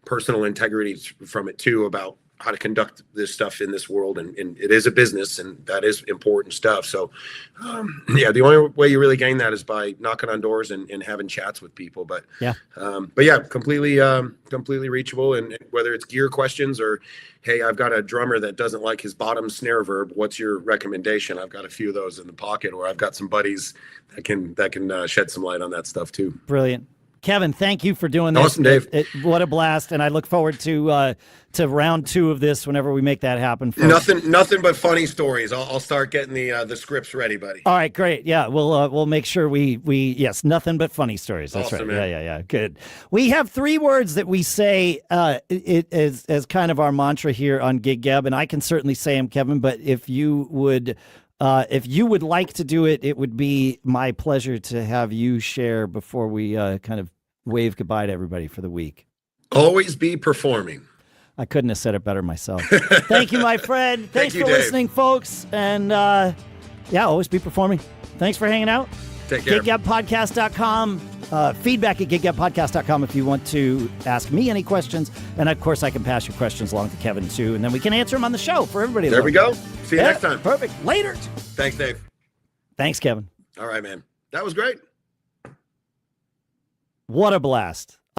personal integrity from it too, about how to conduct this stuff in this world. And it is a business, and that is important stuff. So, the only way you really gain that is by knocking on doors and having chats with people. But completely reachable. And whether it's gear questions or, "Hey, I've got a drummer that doesn't like his bottom snare verb. What's your recommendation?" I've got a few of those in the pocket, or I've got some buddies that can shed some light on that stuff too. Brilliant. Kevin, thank you for doing this. Awesome, Dave. What a blast, and I look forward to round 2 of this whenever we make that happen. Folks. Nothing but funny stories. I'll start getting the scripts ready, buddy. All right, great. Yeah, we'll make sure we yes, nothing but funny stories. That's awesome, right. Man. Yeah. Good. We have 3 words that we say as kind of our mantra here on Gig Gab, and I can certainly say them, Kevin. But if you would like to do it, it would be my pleasure to have you share before we kind of wave goodbye to everybody for the week. Always be performing. I couldn't have said it better myself. Thank you, my friend. Thanks for Dave. listening, folks. And always be performing. Thanks for hanging out. Take care. GigGabPodcast.com. Feedback at GigGabPodcast.com if you want to ask me any questions. And, of course, I can pass your questions along to Kevin, too. And then we can answer them on the show for everybody. There we go. See you next time. Perfect. Later. Thanks, Dave. Thanks, Kevin. All right, man. That was great. What a blast.